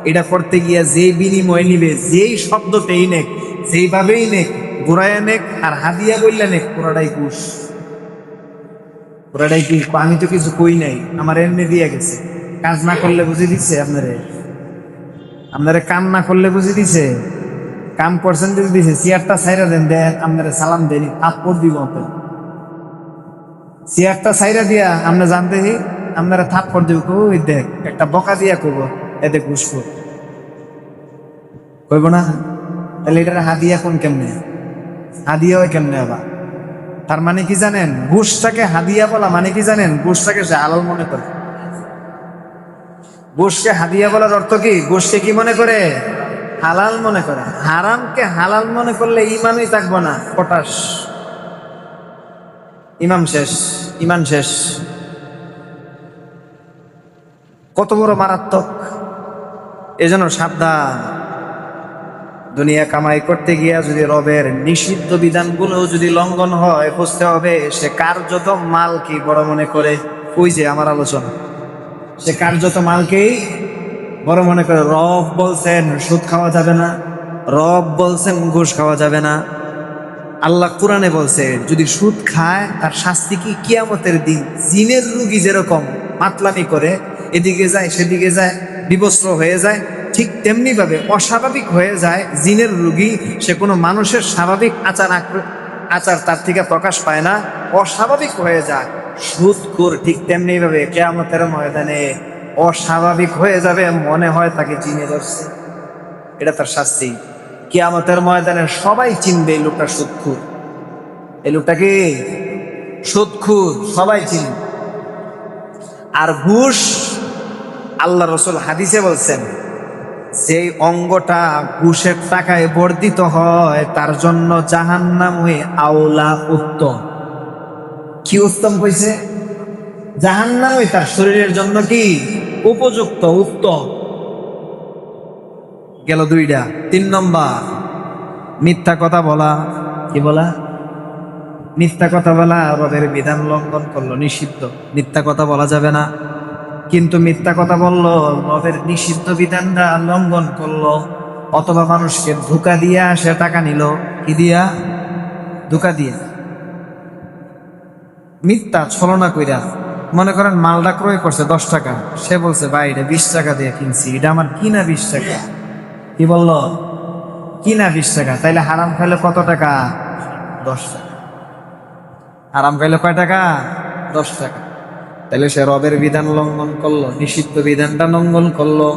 এটা করতে গিয়া যেই বিনিময় নিবে, যেই শব্দতেই নেক, যেইভাবেই নেক, ঘুরাইয়া নেক আর হাদিয়া বললে নেক, পুরাটাই ঘুষ। পুরাটাই কি? আমি তো কিছু কই নাই, আমার এমনি দিয়ে গেছে। কাজ না করলে বুঝে দিচ্ছে আপনারে কাম না করলে বুঝে দিছে, কাম করছেন যদি দিছে, চেয়ারটা ছাইরা দেন, দেন আপনারা সালাম দেন, থাপ্পড় দিব। চেয়ারটা ছাইরা দিয়া আপনি জানতে আপনারা থাপ্পড় দিব, কই দেখ একটা বকা দিয়া কইব এতে ঘুষ কইব না? তাহলে এটার হাদিয়া কোন কেমনে? হাদিয়া হয় কেমনে আবার? তার মানে কি জানেন, ঘুষটাকে হাদিয়া বলা মানে কি জানেন? ঘুষটাকে সে হালাল মনে করে। ঘুষকে হাদিয়া বলার অর্থ কি? ঘুষকে কি মনে করে? হালাল মনে করে। হারামকে হালাল মনে করলে ইমানই থাকবো না, পটাশ, ইমান শেষ। কত বড় মারাত্মক। এজন্য সাবধান, দুনিয়া কামাই করতে গিয়া যদি রবের নিষিদ্ধ বিধানগুলো যদি লঙ্ঘন হয়, বুঝতে হবে সে কার্যত মালকে বড় মনে করে। ওই যে আমার আলোচনা, সে কার্যত মালকেই বড় মনে করে। রব বলছেন সুদ খাওয়া যাবে না, রব বলছেন ঘুষ খাওয়া যাবে না। আল্লাহ কোরআনে বলছে যদি সুদ খায় তার শাস্তি কি কিয়ামতের দিন জিনের রুগী যেরকম মাতলামি করে, এদিকে যায় সেদিকে যায়, বিবস্ত্র হয়ে যায়, ঠিক তেমনি ভাবে অস্বাভাবিক হয়ে যায় জিনের রুগী। সে কোনো মানুষের স্বাভাবিক আচার তার থেকে প্রকাশ পায় না, অস্বাভাবিক হয়ে যায়। সুদখোর ঠিক তেমনি ভাবে কিয়ামতের ময়দানে অস্বাভাবিক হয়ে যাবে, মনে হয় তাকে চিনে ধরছে। এটা তার শাস্তি। কিয়ামতের ময়দানে সবাই চিনবে এই লোকটা সুদখোর, এই লোকটাকে সুদখোর সবাই চিনবে। আর ঘুষ, আল্লাহ রসুল হাদিসে বলছেন যেই অঙ্গটা ঘুষের টাকায় বর্ধিত হয় তার জন্য জাহান্নাম হয়ে আওলা উত্তম। কি উত্তম কইছে? জাহান্নাম ওই তার শরীরের জন্য কি উপযুক্ত, উত্তম। গেল দুইটা। 3 নম্বর মিথ্যা কথা বলা। কি বলা? মিথ্যা কথা বলা রবের বিধান লঙ্ঘন করলো, নিষিদ্ধ। মিথ্যা কথা বলা যাবে না, কিন্তু মিথ্যা কথা বললো, রবের নিষিদ্ধ বিধানটা লঙ্ঘন করলো। অথবা মানুষকে ধোঁকা দিয়া সে টাকা নিল। কি দিয়া? ধোঁকা দিয়া। মিথ্যা ছলনা কইরা, মনে করেন মালটা ক্রয় করছে 10 টাকা, সে বলছে ভাই এটা 20 টাকা দিয়ে কিনছি, এটা আমার কিনা 20 টাকা। কি বললো? কিনা 20 টাকা। তাইলে হারাম খাইলে কত টাকা? 10 টাকা। হারাম খাইলে কয় টাকা? 10 টাকা। তাহলে সে রবের বিধান লঙ্ঘন করলো, নিষিদ্ধ বিধানটা লঙ্ঘন করলো।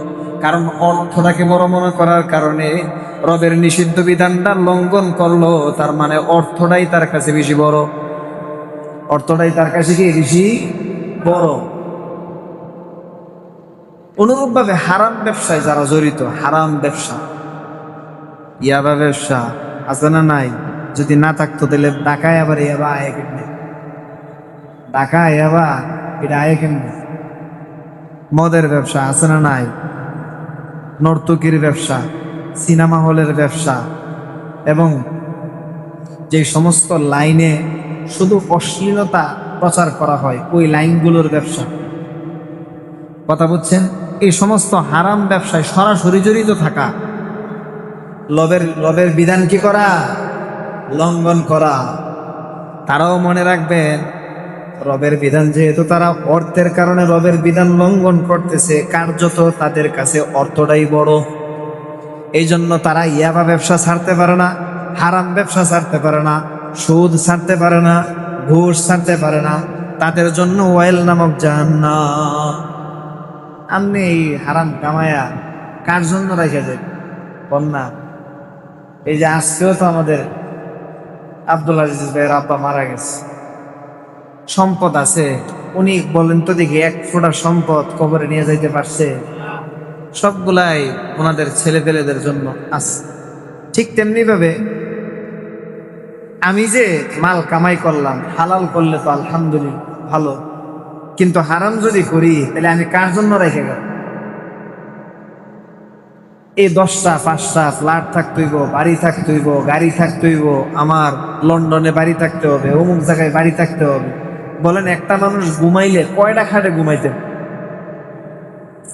কারণ অর্থটাকে বড় মনে করার কারণে রবের নিষিদ্ধ বিধানটা লঙ্ঘন করলো। তার মানে অর্থটাই তার কাছে বেশি বড়, অর্থটাই তার কাছে কি বেশি বড়। অনুরূপভাবে হারাম ব্যবসায় যারা জড়িত, হারাম ব্যবসা, ইয়াবা ব্যবসা আছে না নাই? যদি না থাকতো তাহলে ঢাকায় আবার ইয়াবা আয় কেমনে? ঢাকায় ইয়াবা এটা আয় কেমনে? মদের ব্যবসা আছে না নাই? নর্তকীর ব্যবসা, সিনেমা হলের ব্যবসা, এবং যে সমস্ত লাইনে শুধু অশ্লীলতা প্রচার করা হয় ওই লাইনগুলোর ব্যবসা। কথা বুঝছেন? এই সমস্ত হারাম ব্যবসায় সরাসরি জড়িত থাকা, লবের বিধান কি করা? লঙ্ঘন করা। তারাও মনে রাখবেন রবের বিধান যেহেতু তারা অর্থের কারণে রবের বিধান লঙ্ঘন করতেছে, কার্যত তাদের কাছে অর্থটাই বড়। এই জন্য তারা ইয়াবা ব্যবসা ছাড়তে পারে না, হারাম ব্যবসা ছাড়তে পারে না, সুদ ছাড়তে পারে না, ঘুষ ছাড়তে পারে না। তাদের জন্য ওয়াইল নামক জাহান্নাম। আপনি এই হারাম কামায়া কার জন্য রেখে দেন? কন্যা। এই যে আজকেও তো আমাদের আব্দুল আজিজ ভাইয়ের আব্বা মারা গেছে, সম্পদ আছে, উনি বলেন তো দেখি 1 ফোঁটা সম্পদ কবরে নিয়ে যাইতে পারছে? সবগুলাই ওনাদের ছেলে পেলেদের জন্য আছে। ঠিক তেমনি ভাবে আমি যে মাল কামাই করলাম, হালাল করলে তো আলহামদুলিল্লাহ ভালো, কিন্তু হারাম যদি করি তাহলে আমি কার জন্য রেখে গেল? এই 10টা 5টা ফ্ল্যাট থাকতেইব, বাড়ি থাকতেইব, গাড়ি থাকতেইব, আমার লন্ডনে বাড়ি থাকতে হবে, অমুক জায়গায় বাড়ি থাকতে হবে। বলেন একটা মানুষ ঘুমাইলে কয়টা খাটে ঘুমাইতে?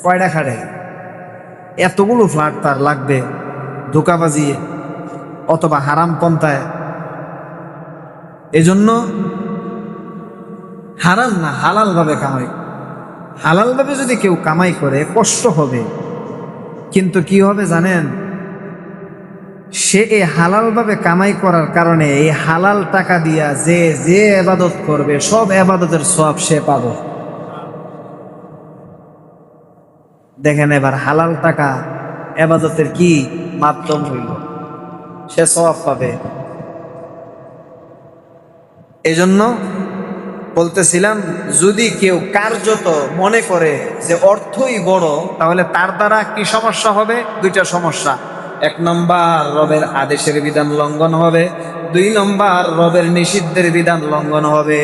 কয়টা খাটে? এতগুলো ফ্ল্যাট তার লাগবে ধোঁকাবাজি অথবা হারাম পন্থায়। এজন্য হারাম না, হালাল ভাবে কামাই। হালাল ভাবে যদি কেউ কামাই করে কষ্ট হবে, কিন্তু কি হবে জানেন? সে এই হালাল ভাবে কামাই করার কারণে এই হালাল টাকা দিয়া যে যে ইবাদত করবে সব ইবাদতের সওয়াব সে পাবে। দেখেন এবার হালাল টাকা ইবাদতের কি মাধ্যম হইল, সে সওয়াব পাবে। এজন্য বলতেছিলাম, যদি কেউ কার্যত মনে করে যে অর্থই বড়, তাহলে তার দ্বারা কি সমস্যা হবে? 2টা সমস্যা। 1 নম্বর রবের আদেশের বিধান লঙ্ঘন হবে, 2 নম্বর রবের নিষিদ্ধের বিধান লঙ্ঘন হবে।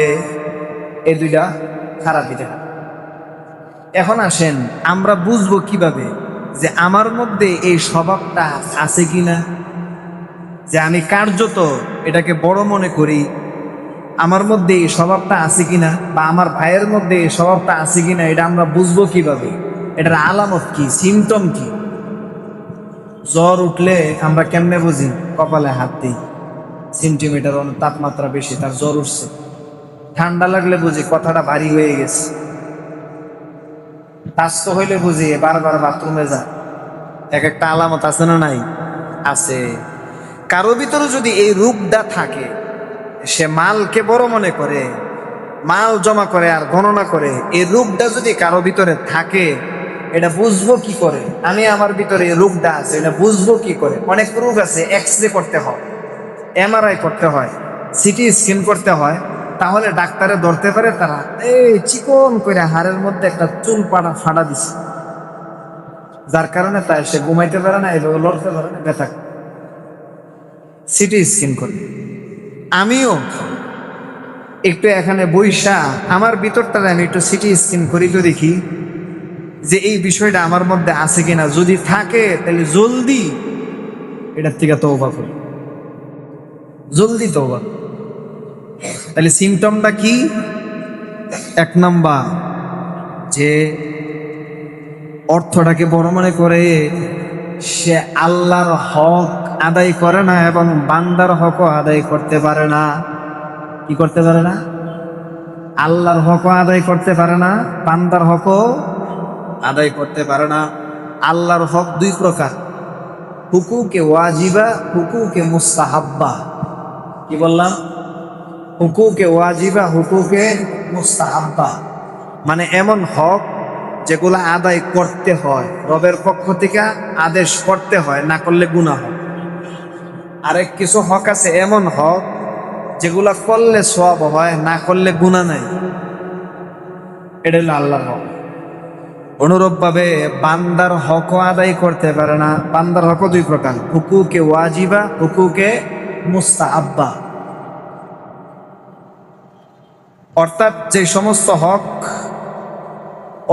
এই 2টা খারাপ বিধান। এখন আসেন আমরা বুঝবো কিভাবে যে আমার মধ্যে এই স্বভাবটা আছে কিনা, যে আমি কার্যত এটাকে বড় মনে করি, আমার মধ্যে এই স্বভাবটা আছে কিনা, বা আমার ভাইয়ের মধ্যে এই স্বভাবটা আছে কিনা, এটা আমরা বুঝবো কিভাবে? এটার আলামত কি, সিমটম কি? জ্বর উঠলে আমরা কেমনে বুঝি? কপালে হাত দিই, সেন্টিমিটার তাপমাত্রা বেশি, তার জ্বর উঠছে। ঠান্ডা লাগলে বুঝি কথাটা ভারী হয়ে গেছে। স্বাস্থ হইলে বুঝি বারবার বাথরুমে যা। এক একটা আলামত আছে না নাই? আছে। কারো ভিতরে যদি এই রূপটা থাকে, সে মালকে বড় মনে করে, মাল জমা করে আর গণনা করে, এই রূপটা যদি কারো ভিতরে থাকে, এটা বুঝবো কি করে? আমি আমার ভিতরে এই রূপটা আছে, এটা বুঝবো কি করে? অনেক রোগ আছে, এক্সরে করতে হয়, এমআরআই করতে হয়, সিটি স্ক্যান করতে হয়, তাহলে ডাক্তারে ধরতে পারে তারা এই চিকন করে হাড়ের মধ্যে একটা চুল ফাটা দিছে, যার কারণে তাই সে ঘুমাইতে পারে না, এভাবে লড়তে পারে না, ব্যথা। সিটি স্ক্যান করে। আমিও একটু এখানে বইসা আমার ভিতরটারে আমি একটু সিটি স্ক্যান করি, তো দেখি যে এই বিষয়টা আমার মধ্যে আছে কিনা। যদি থাকে তাহলে জলদি এটার থেকে তওবা করি, জলদি তওবা। তাহলে সিমটমটা কি? এক নাম্বার, যে অর্থটাকে বড় মনে করে, সে আল্লাহর হক আদায় করে না এবং বান্দার হকও আদায় করতে পারে না। কি করতে পারে না? আল্লাহর হকও আদায় করতে পারে না, বান্দার হকও আদায় করতে পারে না। আল্লাহর হক দুই প্রকার, হুকুকে ওয়াজিবা, হুকুকে মুস্তাহাব্বা। কি বললাম? হুকুকে ওয়াজিবা, হুকুকে মুস্তাহাব্বা, মানে এমন হক যেগুলা আদায় করতে হয়, রবের পক্ষ থেকে আদেশ করতে হয়, না করলে গুনাহ হয়। আরেক কিছু হক আছে এমন হক যেগুলা করলে সওয়াব হয়, না করলে গুনাহ নাই। এটা হলো আল্লাহর হক। অনুরূপ ভাবে বান্দার হকও আদায় করতে পারে না। বান্দার হকও দুই প্রকার, হুকুকে ওয়াজিবা, হুকুকে মুস্তাহাব্বা। অর্থাৎ যে সমস্ত হক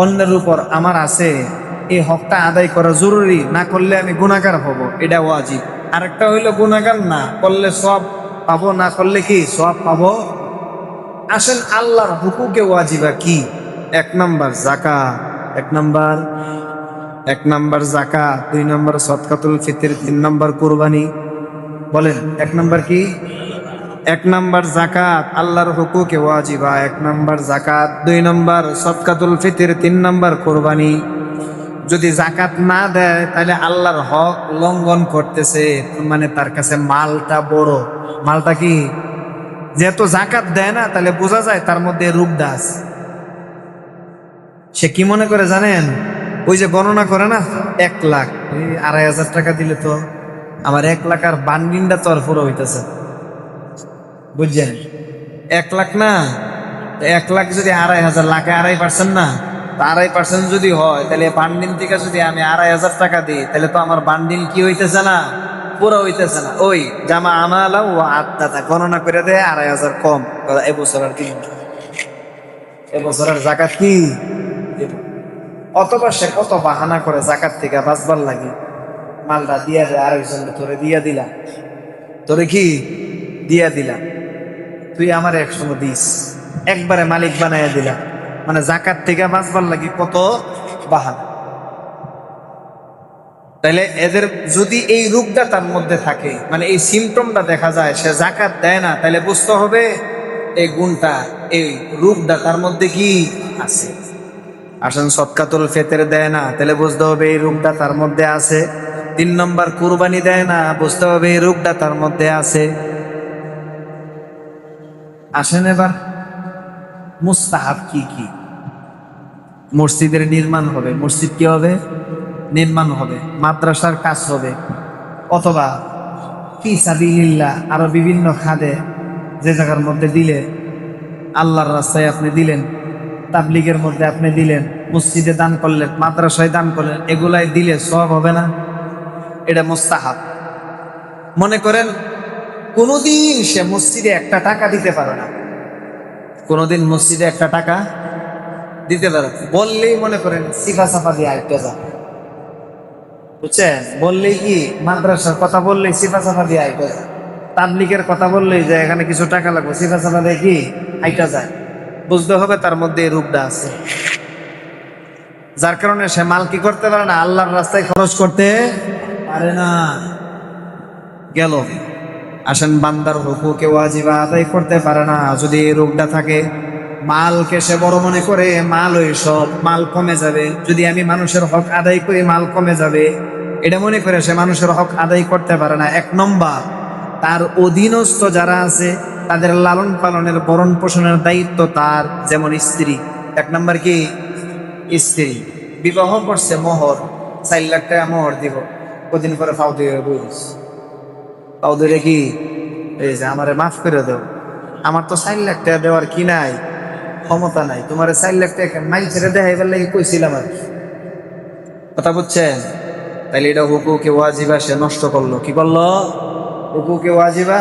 অন্যের উপর আমার আছে, এই হকটা আদায় করা জরুরি, না করলে আমি গুনাহগার হব, এটা ওয়াজিব। আরেকটা হইলো গুনাহগার না করলে সওয়াব পাবো, না করলে কি সওয়াব পাবো। আসেন আল্লাহর হুকুকে ওয়াজিবা কি? এক নাম্বার যাকাত, এক নাম্বার যাকাত, দুই নাম্বার সদকাতুল ফিতর, তিন নাম্বার কুরবানি। বলেন এক নাম্বার কি? এক নাম্বার যাকাত, আল্লাহর হুকুকে ওয়াজিবা, এক নাম্বার যাকাত, দুই নাম্বার সদকাতুল ফিতর, তিন নাম্বার কুরবানি। যদি যাকাত না দেয় তাহলে আল্লাহর হক লঙ্ঘন করতেছে, মানে তার কাছে মালটা বড়। মালটা কি? যেহেতু যাকাত দেয় না, তাহলে বোঝা যায় তার মধ্যে রূপটা আছে। সে কি মনে করে জানেন? ওই যে গণনা করে না, 1 লাখ, 2,500 টাকা দিলে তো আমার 1 লাখ আর বান্ডিনটা তো আর পুরো হইতেছে, বুঝছেন? 1 লাখ না, 1 লাখ যদি 2,500, লাখে 2.5% না, 2.5% যদি হয়, তাহলে বান্ডিল থেকে যদি আমি 2,500 টাকা দিই, তাহলে তো আমার বান্ডিল কি হইতেছে না, পুরো হইতেছে না। ওই জামা আমালা ও আত্মাতা গণনা করে দেয় 2,500 কম, এবছর আর কি, এবছর আর জাকাত কি দেব। অথবা সে কত বাহানা করে জাকাত থেকে বাঁচবার লাগে, মালটা দিয়া দেয় আরেকজনকে, তোরে দিয়া দিলাম, তোরে কি দিয়া দিলাম, তুই আমার 100 দিস, একবারে মালিক বানাইয়া দিলাম। মানে জাকাত থেকে বাঁচবার লাগে কত বাহানা। তাইলে এদের যদি এই রূপটা তার মধ্যে থাকে, মানে এই সিমটমটা দেখা যায়, সে জাকাত দেয় না, তাহলে বুঝতে হবে এই গুণটা, এই রূপটা তার মধ্যে কি আছে। আসেন সদকাতুল ফিতর দেয় না, তাহলে বুঝতে হবে এই রূপটা তার মধ্যে আছে। 3 নম্বর কুরবানি দেয় না, বুঝতে হবে এই রূপটা তার মধ্যে আছে। আসেন এবার মুস্তাহাব কি কি? মসজিদের নির্মাণ হবে, মসজিদ কি হবে? নির্মাণ হবে, মাদ্রাসার কাজ হবে, অথবা ফি সাবিলিল্লাহ আরো বিভিন্ন খাদে, যে জায়গার মধ্যে দিলে, আল্লাহর রাস্তায় আপনি দিলেন, তাবলিগের মধ্যে আপনি দিলেন, মসজিদে দান করলেন, মাদ্রাসায় দান করলেন, এগুলাই দিলে সওয়াব হবে না? এটা মুস্তাহাব। মনে করেন কোনোদিন সে মসজিদে 1 টাকা দিতে পারে না, কোনোদিন মসজিদে 1 টাকা দিতে পারে, বললেই মনে করেন সিফা সাফা দিয়ে আরেকটা যা, বুঝছেন? বললেই কি মাদ্রাসার কথা বললেই সিফা সাফা দিয়ে আরেকটা যা, তাবলিগের কথা বললেই যে এখানে কিছু টাকা লাগবে, সিফা সাফা দিয়ে কি আইটা যায়। বুঝতে হবে তার মধ্যে এই রূপটা আছে, যার কারণে সে মাল কি করতে পারে না, আল্লাহর রাস্তায় খরচ করতে পারে না। গেল। আসেন, বান্দার হুকুকে ওয়াজিবা আদায় করতে পারে না যদি এই রূপটা থাকে। মালকে সে বড় মনে করে, মাল ওই সব, মাল কমে যাবে, যদি আমি মানুষের হক আদায় করি মাল কমে যাবে, এটা মনে করে সে মানুষের হক আদায় করতে পারে না। এক নম্বর, তার অধীনস্থ যারা আছে তাদের লালন পালনের, ভরণ পোষণের দায়িত্ব তার, যেমন স্ত্রী। এক নম্বর কি? স্ত্রী। বিবাহ করছে, মোহর 4 লাখ টাকা মোহর দিব, কদিন পরে ফাউ দিয়ে বুঝ, ফাউ ধরে কি এই যে আমারে মাফ করে দাও, আমার তো 4 লাখ টাকা দেওয়ার কি নাই, ক্ষমতা নাই, তোমার 4 লাখ টাকা মাইল ছেড়ে দেখাইবার লাগে কইছিলাম আর কি। কথা বুঝছেন? তাইলে এটা হুকুকে ওয়াজিবা সে নষ্ট করলো। কি করলো? হুকুকে ওয়াজিবা।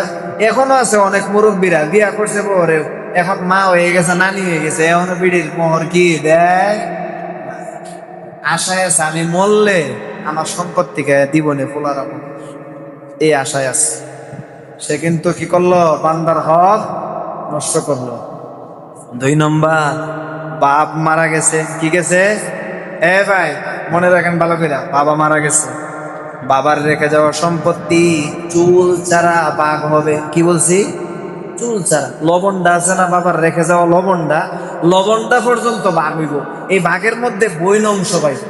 এখনো আছে অনেক মুরব্বীরা বিয়া করছে পরে, এখন মা হয়ে গেছে, নানি হয়ে গেছে, এখনো বিড়ির মোহর কি দেয়, আশায় আছে আমি মরলে আমার সম্পত্তিকে দিবনে ফুলার, এই আশায় আছে। সে কিন্তু কি করলো? বান্দার হক নষ্ট করলো। 2 নম্বর, বাপ মারা গেছে। কি গেছে? এ ভাই মনে রাখেন ভালো করে, বাবা মারা গেছে, বাবার রেখে যাওয়া সম্পত্তি চুল ছাড়া ভাগ হবে। কি বলছি? চুল ছাড়া। লবণটা আছে না বাবার রেখে যাওয়া, লবণটা, লবণটা পর্যন্ত ভাগ হইব। এই ভাগের মধ্যে বইন অংশ পাইব,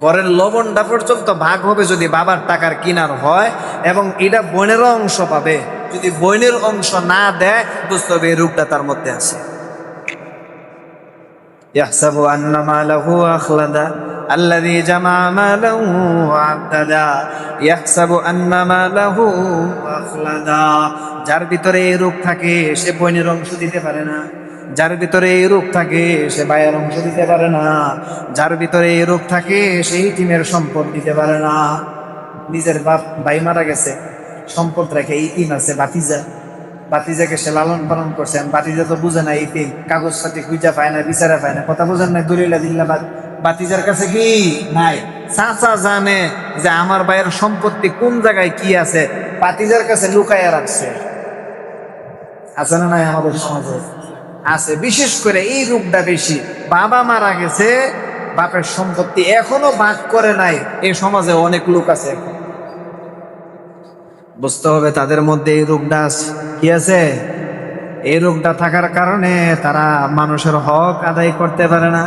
ঘরের লবণটা পর্যন্ত ভাগ হবে যদি বাবার টাকার কিনার হয়, এবং এটা বোনেরও অংশ পাবে। যদি বোনের অংশ না দেয় বুঝতে হবে এই রূপটা তার মধ্যে আছে। ইয়াহসাবু আন্না মালাহু আখলাদা আল্লাযী জামা মালাহু ওয়া'আদ্দাদা ইয়াহসাবু আন্না মালাহু আখলাদা। যার ভিতরে এই রূপ থাকে সে বোনের অংশ দিতে পারে না, যার ভিতরে এই রূপ থাকে সে ভাইয়ের অংশ দিতে পারে না, যার ভিতরে এই রূপ থাকে সেই টিমের সম্পদ দিতে পারে না। নিজের বাপ ভাই মারা গেছে, সম্পদ রেখে ইতিম আছে বাতিজা, বাতিজাকে সে লালন পালন করছেন, বাতিজা তো বুঝে না ইতিম, কাগজ পাতি খুঁজা পায় না, বিচারা পায় না, কথা বোঝেন না, দলিলা দিল্লা বাতিজার কাছে কি নাই। চাচা জানে যে আমার ভাইয়ের সম্পত্তি কোন জায়গায় কি আছে, বাতিজার কাছে লুকাইয়া রাখছে। আছে না নাই আমাদের সমাজে? আছে। বিশেষ করে এই রূপটা বেশি। বাবা মারা গেছে, বাপের সম্পত্তি এখনো ভাগ করে নাই, এই সমাজে অনেক লোক আছে। বুঝতে হবে তাদের মধ্যে এই রূপটা আছে। কি আছে? এই রূপটা থাকার কারণে তারা মানুষের হক আদায় করতে পারে না।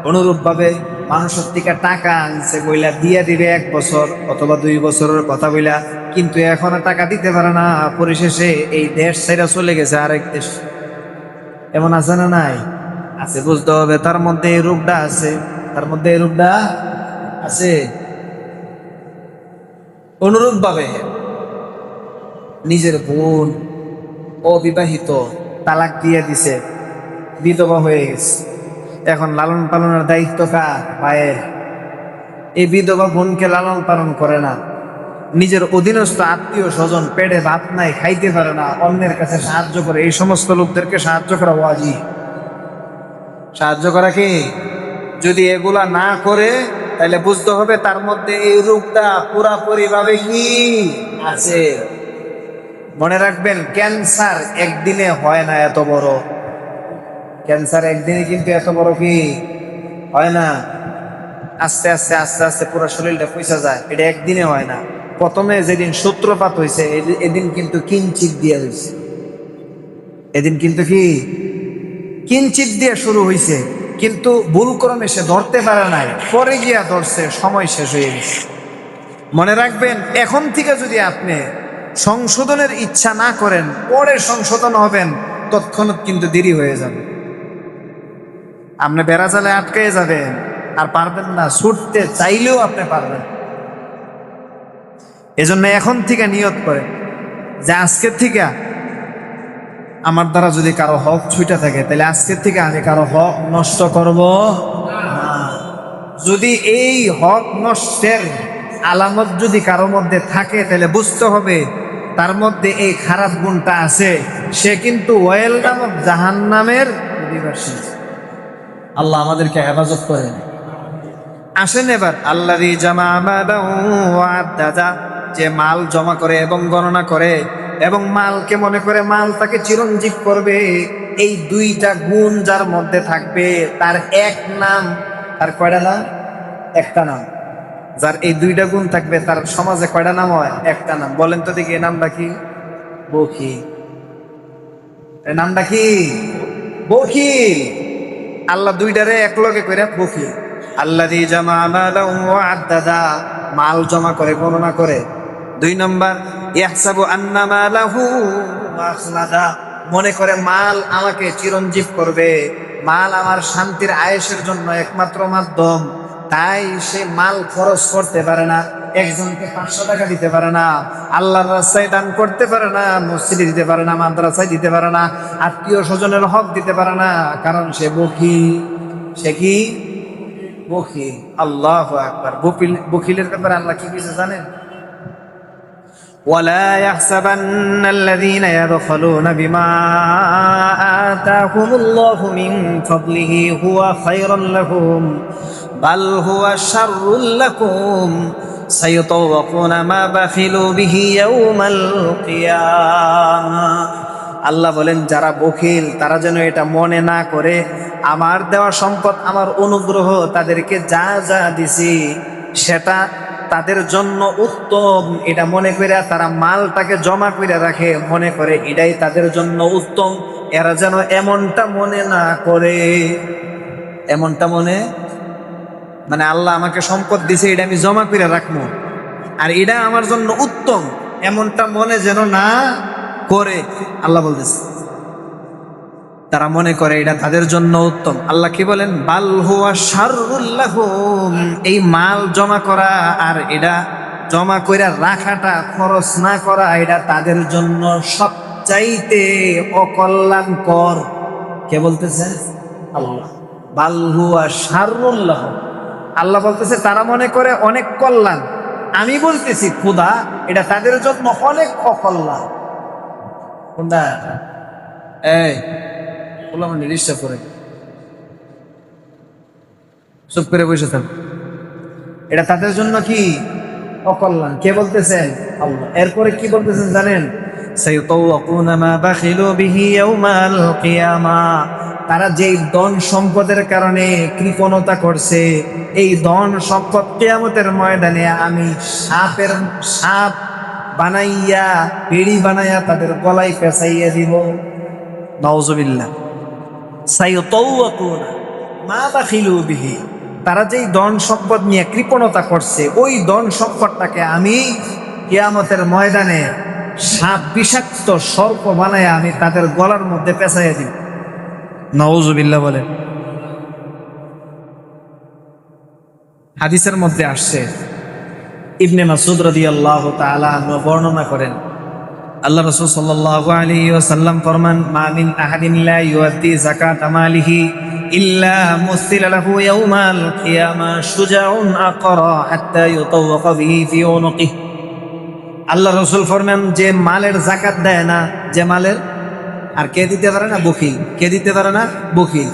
অনুরূপ ভাবে মানুষের থেকে টাকা আনছে বইলা দিয়ে দিবে 1 বছর অথবা 2 বছরের কথা বইলা, কিন্তু এখনো টাকা দিতে পারে না, পরিশেষে এই দেশ ছেড়ে চলে গেছে আরেক দেশ। এমন আছে না নাই? আছে। বুঝতে হবে তার মধ্যে এই রূপটা আছে, তার মধ্যে এই রূপটা আছে। অনুরূপ ভাবে নিজের বোন অবিবাহিত, তালাক দিয়ে দিছে, বিধবা হয়ে গেছে, এখন লালন পালনের দায়িত্ব কার? ভাইয়ের। এই বিধবা বোনকে লালন পালন করে না, নিজের অধীনস্থ আত্মীয় স্বজন পেটে ভাত নাই, খাইতে পারে না, অন্যের কাছে সাহায্য করে। এই সমস্ত লোকদেরকে সাহায্য করা ওয়াজিব। সাহায্য করা কি? যদি এগুলা না করে তাহলে বুঝতে হবে তার মধ্যে এই রূপটা পুরাপুরি ভাবে কি আছে। মনে রাখবেন, ক্যান্সার একদিনে হয় না এত বড়, ক্যান্সার একদিনে কিন্তু এত বড় কি হয় না, আস্তে আস্তে আস্তে আস্তে পুরো শরীরটা পয়সা যায়, এটা একদিনে হয় না। প্রথমে যেদিন সূত্রপাত হয়েছে এদিন কিন্তু কিঞ্চিত দিয়ে হয়েছে, এদিন কিন্তু কি কিঞ্চিত দিয়ে শুরু হয়েছে, কিন্তু ভুলক্রমে সে ধরতে পারে নাই, পরে গিয়া ধরছে, সময় শেষ হয়ে গেছে। মনে রাখবেন, এখন থেকে যদি আপনি সংশোধনের ইচ্ছা না করেন, পরে সংশোধন হবেন, তৎক্ষণাৎ কিন্তু দেরি হয়ে যাবে। আপনি বেড়া জালে আটকে যাবেন, আর পারবেন না, ছুটতে চাইলেও আপনি পারবেন। এজন্য এখন থেকে নিয়ত করেন যে আজকের থেকে আমার দ্বারা যদি কারো হক ছুটে থাকে, তাহলে আজকের থেকে আমি কারো হক নষ্ট করব না। যদি এই হক নষ্টের আলামত যদি কারো মধ্যে থাকে, তাহলে বুঝতে হবে তার মধ্যে এই খারাপ গুণটা আছে। সে কিন্তু ওয়েল নামক জাহান্নামের অধিবাসী। আল্লাহ আমাদেরকে হেফাজত করেন। আসেন এবার, আল্লাযী জামা মালাহু ওয়া আদ্দাদা, যে মাল জমা করে এবং গণনা করে এবং মালকে মনে করে মাল তাকে চিরঞ্জীব করবে। এই দুইটা গুণ যার মধ্যে থাকবে তার এক নাম, তার কয়টা নাম? একটা নাম। যার এই দুইটা গুণ থাকবে তার সমাজে কয়টা নাম হয়? একটা নাম। বলেন তো দেখি, এই নামটা কি? বখিল। এই নামটা কি? বখিল। আল্লাহ দুইটারে এক লগে কইরা বখিল। আল্লাযী জামা মালাহু ওয়া আদ্দাদা, মাল জমা করে গণনা করে। 2 নম্বর, ইয়াহসাবু আন্না মালাহু আখলাদা, মনে করে মাল আমাকে চিরঞ্জীব করবে, মাল আমার শান্তির আয়েশের জন্য একমাত্র মাধ্যম, তাই সে মাল খরচ করতে পারে না। একজনকে 500 টাকা দিতে পারে না, আল্লাহর রাস্তায় দান করতে পারে না, মসজিদে দিতে পারে না, মাদ্রাসায় দিতে পারে না, আত্মীয় স্বজনের হক দিতে পারে না, কারণ সে বখিল। সে কি? বখিল। আল্লাহু আকবার। বখিলের ব্যাপারে আল্লাহ কি কিছু জানেন? ولا يحسبن الذين يبخلون بما آتاهم الله من فضله هو خير لهم بل هو شر لكم سيطوقون ما بخلوا به يوم القيامة। আল্লাহ বলেন, যারা বখিল তারা যেন এটা মনে না করে আমার দেওয়া সম্পদ, আমার অনুগ্রহ, তাদেরকে যা যা দিছি সেটা তাদের জন্য উত্তম, এটা মনে করে তারা মালটাকে জমা করে রাখে, মনে করে এটাই তাদের জন্য উত্তম। এরা যেন এমনটা মনে না করে। এমনটা মনে মানে আল্লাহ আমাকে সম্পদ দিছে, এটা আমি জমা করে রাখবো আর এটা আমার জন্য উত্তম, এমনটা মনে যেন না করে। আল্লাহ বলতেছে তারা মনে করে এটা তাদের জন্য উত্তম। আল্লাহ কি বলেন? বাল হুয়া শাররুল লাহুম, এই মাল জমা করা আর এটা জমা কইরা রাখাটা, খরচ না করা, এটা তাদের জন্য সবচাইতে অকল্যাণকর। কে বলতেছেন? আল্লাহ। বাল হুয়া শাররুল লাহুম, আল্লাহ বলতেছে তারা মনে করে অনেক কল্যাণ, আমি বলতেছি খোদা এটা তাদের জন্য অনেক অকল্যাণ। কোনটা? এই ডিস্টার্ব করে, চুপ করে বসে থাক। এটা তাদের জন্য কি? অকল্যাণ। কে বলতেছেন? আল্লাহ। এরপরে কি বলতেছেন জানেন? সাইয়ুতাওয়াকুনা মা বাখিলু বিহি ইয়াউমাল কিয়ামা, তারা যেই ধন সম্পদের কারণে কৃপণতা করছে, এই ধন সম্পদ কিয়ামতের ময়দানে আমি সাপ বানাইয়া, পেড়ি বানাইয়া তাদের গলায় পেঁচাইয়া দিব। নাউযুবিল্লাহ। সাইয়ুতাওয়াকুনা মা বাখিলু বিহি, তারা যেই ধন সম্পদ নিয়ে কৃপণতা করছে, ওই ধন সম্পদটাকে আমি কিয়ামতের ময়দানে সাপ, বিষাক্ত সর্প বানায় আমি তাদের গলার মধ্যে পেঁচাইয়া দিব। নাউযুবিল্লাহ বলে। হাদিসের মধ্যে আসছে, ইবনে মাসউদ রাদিয়াল্লাহু তাআলা আনহু বর্ণনা করেন, আল্লাহ রাসূল সাল্লাল্লাহু আলাইহি ওয়াসাল্লাম ফরমান, মা মিন আহাদিন লা ইউআদ্দি যাকাতা মালিহি ইল্লা মুসিলা লাহু ইয়াউমাল কিয়ামা শুজাউন আকরা হাত্তা ইউতাওয়াকা বিহি ফি উনুকিহি। আল্লাহ রাসূল ফরমান, যে মালের যাকাত দেয় না, যে মালের, আর কে দিতে পারে না? বখিল। কে দিতে পারে না? বখিল।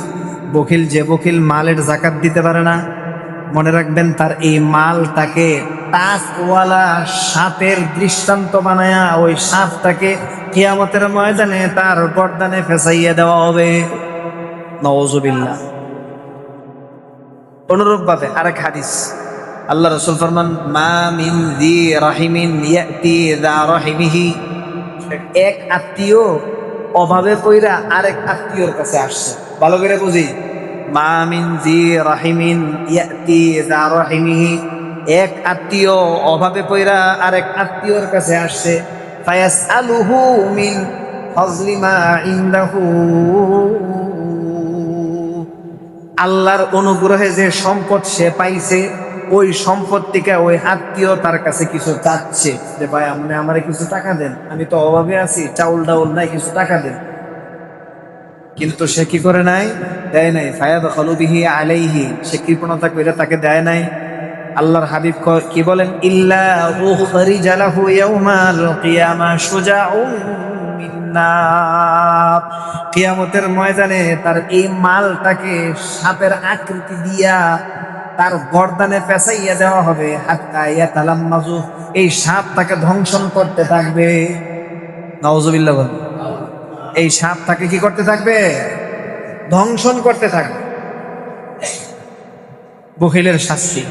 বখিল, যে বখিল মালের যাকাত দিতে পারে না, মনে রাখবেন তার এই মাল তাকে টাকওয়ালা সাপের দৃষ্টান্ত বানায়া ওই সাপটাকে কিয়ামতের ময়দানে তার গর্দানে ফেসাইয়া দেওয়া হবে। নাউযুবিল্লাহ। অনুরূপ ভাবে আরেক হাদিস, আল্লাহ রাসূল ফরমান, মা মিন যী রাহিমিন ইয়াতি যা রাহিমিহি, এক আত্মীয় অভাবে পইরা আরেক আত্মীয়র কাছে আসছে। ভালো করে বুঝি, মা মিন যী রাহিমিন ইয়াতি যা রাহিমিহি, এক আত্মীয় অভাবে পইরা আরেক আত্মীয়র কাছে আসছে। ফায়াসআলুহু মিন ফাজলি মা ইনদাহু, আল্লাহর অনুগ্রহে যে সম্পদ সে পাইছে, ওই সম্পদ থেকে ওই আত্মীয় তার কাছে কিছু চাচ্ছে, যে ভাই আপনি আমারে কিছু টাকা দেন, আমি তো অভাবে আছি, চাউল ডাউল নাই, কিছু টাকা দেন। কিন্তু সে কি করে নাই? দেয় নাই। ফায়াদখলু বিহি আলাইহি, সে কৃপণতা কইরা তাকে দেয় নাই। আল্লাহর হাবিব কি বলেন, ইল্লা উখরিজা লাহু ইয়াউমাল কিয়ামা শুজাউন মিন নার, কিয়ামতের ময়দানে তার এই মালটাকে সাপের আকৃতি দিয়া তার গর্দানে পেঁচাইয়া দেওয়া হবে, হাত্তা ইয়াতালাম্মাজু, এই সাপ তাকে ধ্বংসন করতে থাকবে। নাউজুবিল্লাহ বলেন। এই সাপ তাকে কি করতে থাকবে? ধ্বংসন করতে থাকবে। বখিলের শাস্তি,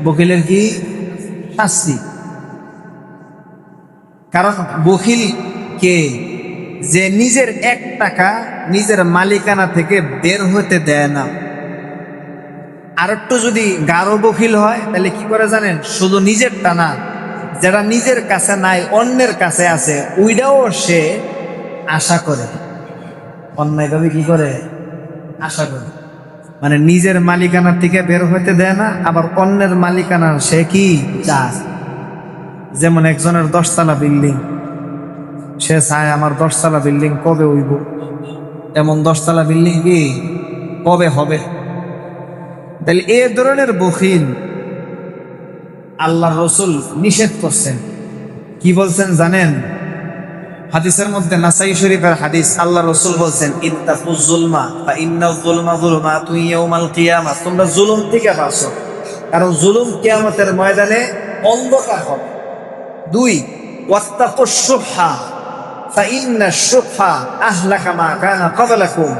বখিলের কি শাস্তি? কারণ বখিল কে? যে নিজের 1 টাকা নিজের মালিকানা থেকে বের হতে দেয় না। আর একটু যদি গাঢ় বখিল হয় তাহলে কি করে জানেন? শুধু নিজেরটা না, যেটা নিজের কাছে নাই অন্যের কাছে আছে ওইটাও সে আশা করে, অন্যায়ভাবে কি করে? আশা করে। মানে নিজের মালিকানার থেকে বের হতে দেয় না, আবার অন্যের মালিকানার সে কি চায়। যেমন একজনের 10 তলা বিল্ডিং, সে চায় আমার 10 তলা বিল্ডিং কবে হইব, এমন 10 তলা বিল্ডিং কি কবে হবে। তাহলে এ ধরনের বখিল আল্লাহ রসুল নিষেধ করছেন। কি বলছেন জানেন? হাদিসের মধ্যে, নাসাই শরীফের হাদিস, আল্লাহ রসুল বলছেন, ইত্তাকুজ যুলমা ফা ইন্নাল যুলমা যুলমাতুন ইয়াউমাল কিয়ামাহ, তোমরা জুলুম থেকে বাঁচো, কারণ জুলুম কিয়ামতের ময়দানে অন্ধকার হবে। 2, ওয়াত্তাকুশ শুহা ফা ইন্নাশ শুহা আহলাকা মা কানা ক্বাবলাকুম,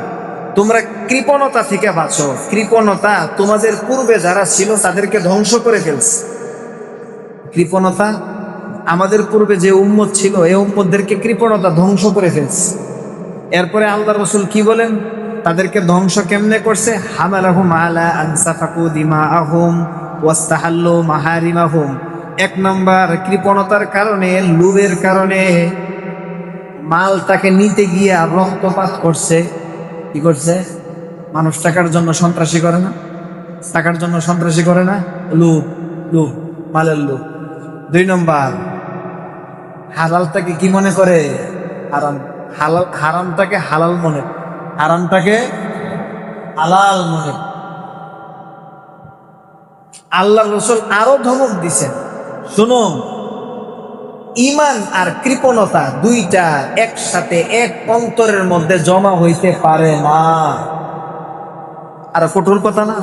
তোমরা কৃপণতা থেকে বাঁচো, কৃপণতা তোমাদের পূর্বে যারা ছিল তাদেরকে ধ্বংস করে ফেলছে। কৃপণতা আমাদের পূর্বে যে উম্মত ছিল এই উম্মতদেরকে কৃপণতা ধ্বংস করে ফেলছে। এরপরে আল্লাহ রসুল কি বলেন? তাদেরকে ধ্বংস কেমনে করছে? হামালাহুম আলা আন সাফাকু দিমাআহুম ওয়াস্তাহাল্লু মাহারিমাহুম। 1 নম্বর, কৃপণতার কারণে, লোভের কারণে মালটাকে নিতে গিয়ে রক্তপাত করছে। কি করছে? মানুষ টাকার জন্য সন্ত্রাসী করে না? টাকার জন্য সন্ত্রাসী করে না? লোভ, লোভ, মালের লোভ। 2 নম্বর, হালালটাকে কি মনে করে? হারাম। হারামটাকে হালাল মনে, হারামটাকে হালাল মনে। আল্লাহ রসুল আরো ধমক দিছেন, শুনো, ঈমান আর কৃপণতা 2টা একসাথে এক অন্তরের মধ্যে জমা হইতে পারে না। আরো কঠোর কথা না?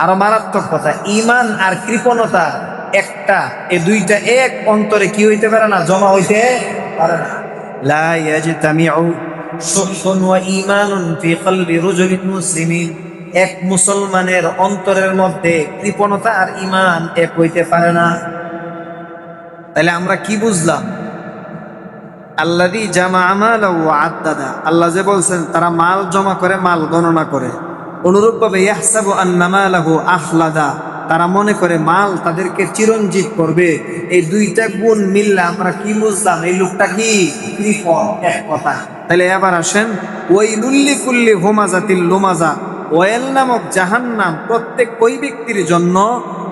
আরো মারাত্মক কথা। ঈমান আর কৃপণতা একটা, এই 2টা এক অন্তরে কি হইতে পারে না? জমা হইতে পারে না। লা ইয়াজতামিউ শুহহুন ওয়া ঈমানুন ফি কলবি রাজুলিন মুসলিমিন, এক মুসলমানের অন্তরের মধ্যে কৃপণতা আর ঈমান এক হইতে পারে না। তাহলে আমরা কি বুঝলাম? আল্লাযী জামাআ মালাহু ওয়া আদ্দাদা, আল্লাহ যে বলছেন তারা মাল জমা করে, মাল গণনা করে। অনুরূপভাবে ইয়াহসাবু আন্না মালাহু আখলাদা, তারা মনে করে মাল তাদেরকে চিরঞ্জীব করবে। এই 2টা গুণ মিললে আমরা কি বুঝলাম? এই লোকটা কি কৃপণ, এক কথা। তাহলে এবার আসেন, ওয়াইলুল লিকুল্লি হুমাযাতিল লুমাযা, ওয়াইল নামক জাহান্নাম প্রত্যেক ওই ব্যক্তির জন্য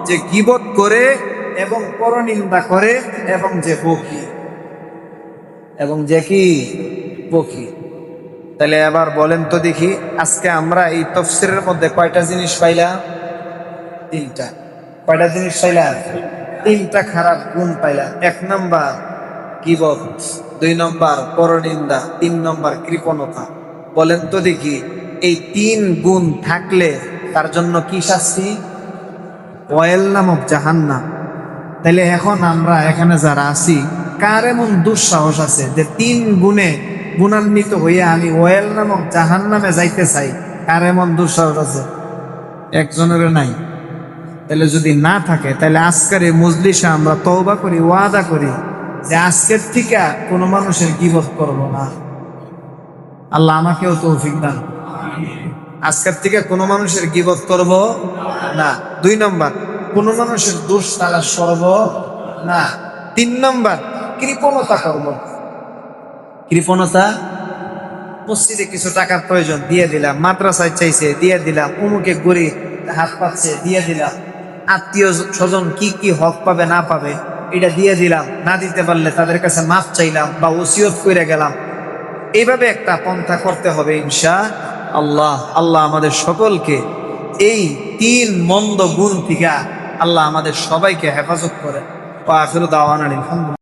যে গীবত করে এবং পরনিন্দা করে এবং যে বকি, এবং যে কি বকি। তাহলে এবার বলেন তো দেখি, আজকে আমরা এই তাফসীরের মধ্যে কয়টা জিনিস পাইলাম? 3টা। কয়টা জিনিস পাইলাম? 3টা খারাপ গুণ পাইলাম। 1 নম্বর গীবত, 2 নম্বর পরনিন্দা, 3 নম্বর কৃপণতা। বলেন তো দেখি, এই 3 গুণ থাকলে তার জন্য কি শাস্তি? ওয়াইল নামক জাহান্নাম। তাহলে এখন আমরা এখানে যারা আছি, কার এমন দুঃসাহস আছে যে 3 গুণে গুণান্বিত হইয়া আমি ওয়াইল নামক জাহান্নামে যাইতে চাই? কার এমন দুঃসাহস আছে? একজনেরও নাই। তাহলে যদি না থাকে, তাহলে আজকের এই মজলিসে আমরা তওবা করি, ওয়াদা করি যে আজকের থেকে কোনো মানুষের গীবত করব না। আল্লাহ আমাকেও তৌফিক দান। আজকের থেকে কোনো মানুষের গীবত করব না। 2 নম্বর, কোনো মানুষের দোষ তালাশ করব না। 3 নম্বর, কৃপণতা করব। কৃপণতা, মসজিদে কিছু টাকার প্রয়োজন, দিয়ে দিলাম। মাদ্রাসায় চাইছে, দিয়ে দিলাম। অমুকে গরিব হাত পাচ্ছে, দিয়ে দিলাম। আত্মীয় স্বজন কি কি হক পাবে না পাবে এটা দিয়ে দিলাম। না দিতে পারলে তাদের কাছে মাফ চাইলাম বা ওসিয়ত করে গেলাম। এইভাবে একটা পন্থা করতে হবে ইনশাআল্লাহ। আল্লাহ আমাদের সকলকে এই 3 মন্দ গুণ থেকে আল্লাহ আমাদের সবাইকে হেফাজত করে। ওয়া আখিরু দাওয়ানা আলহামদুলিল্লাহ।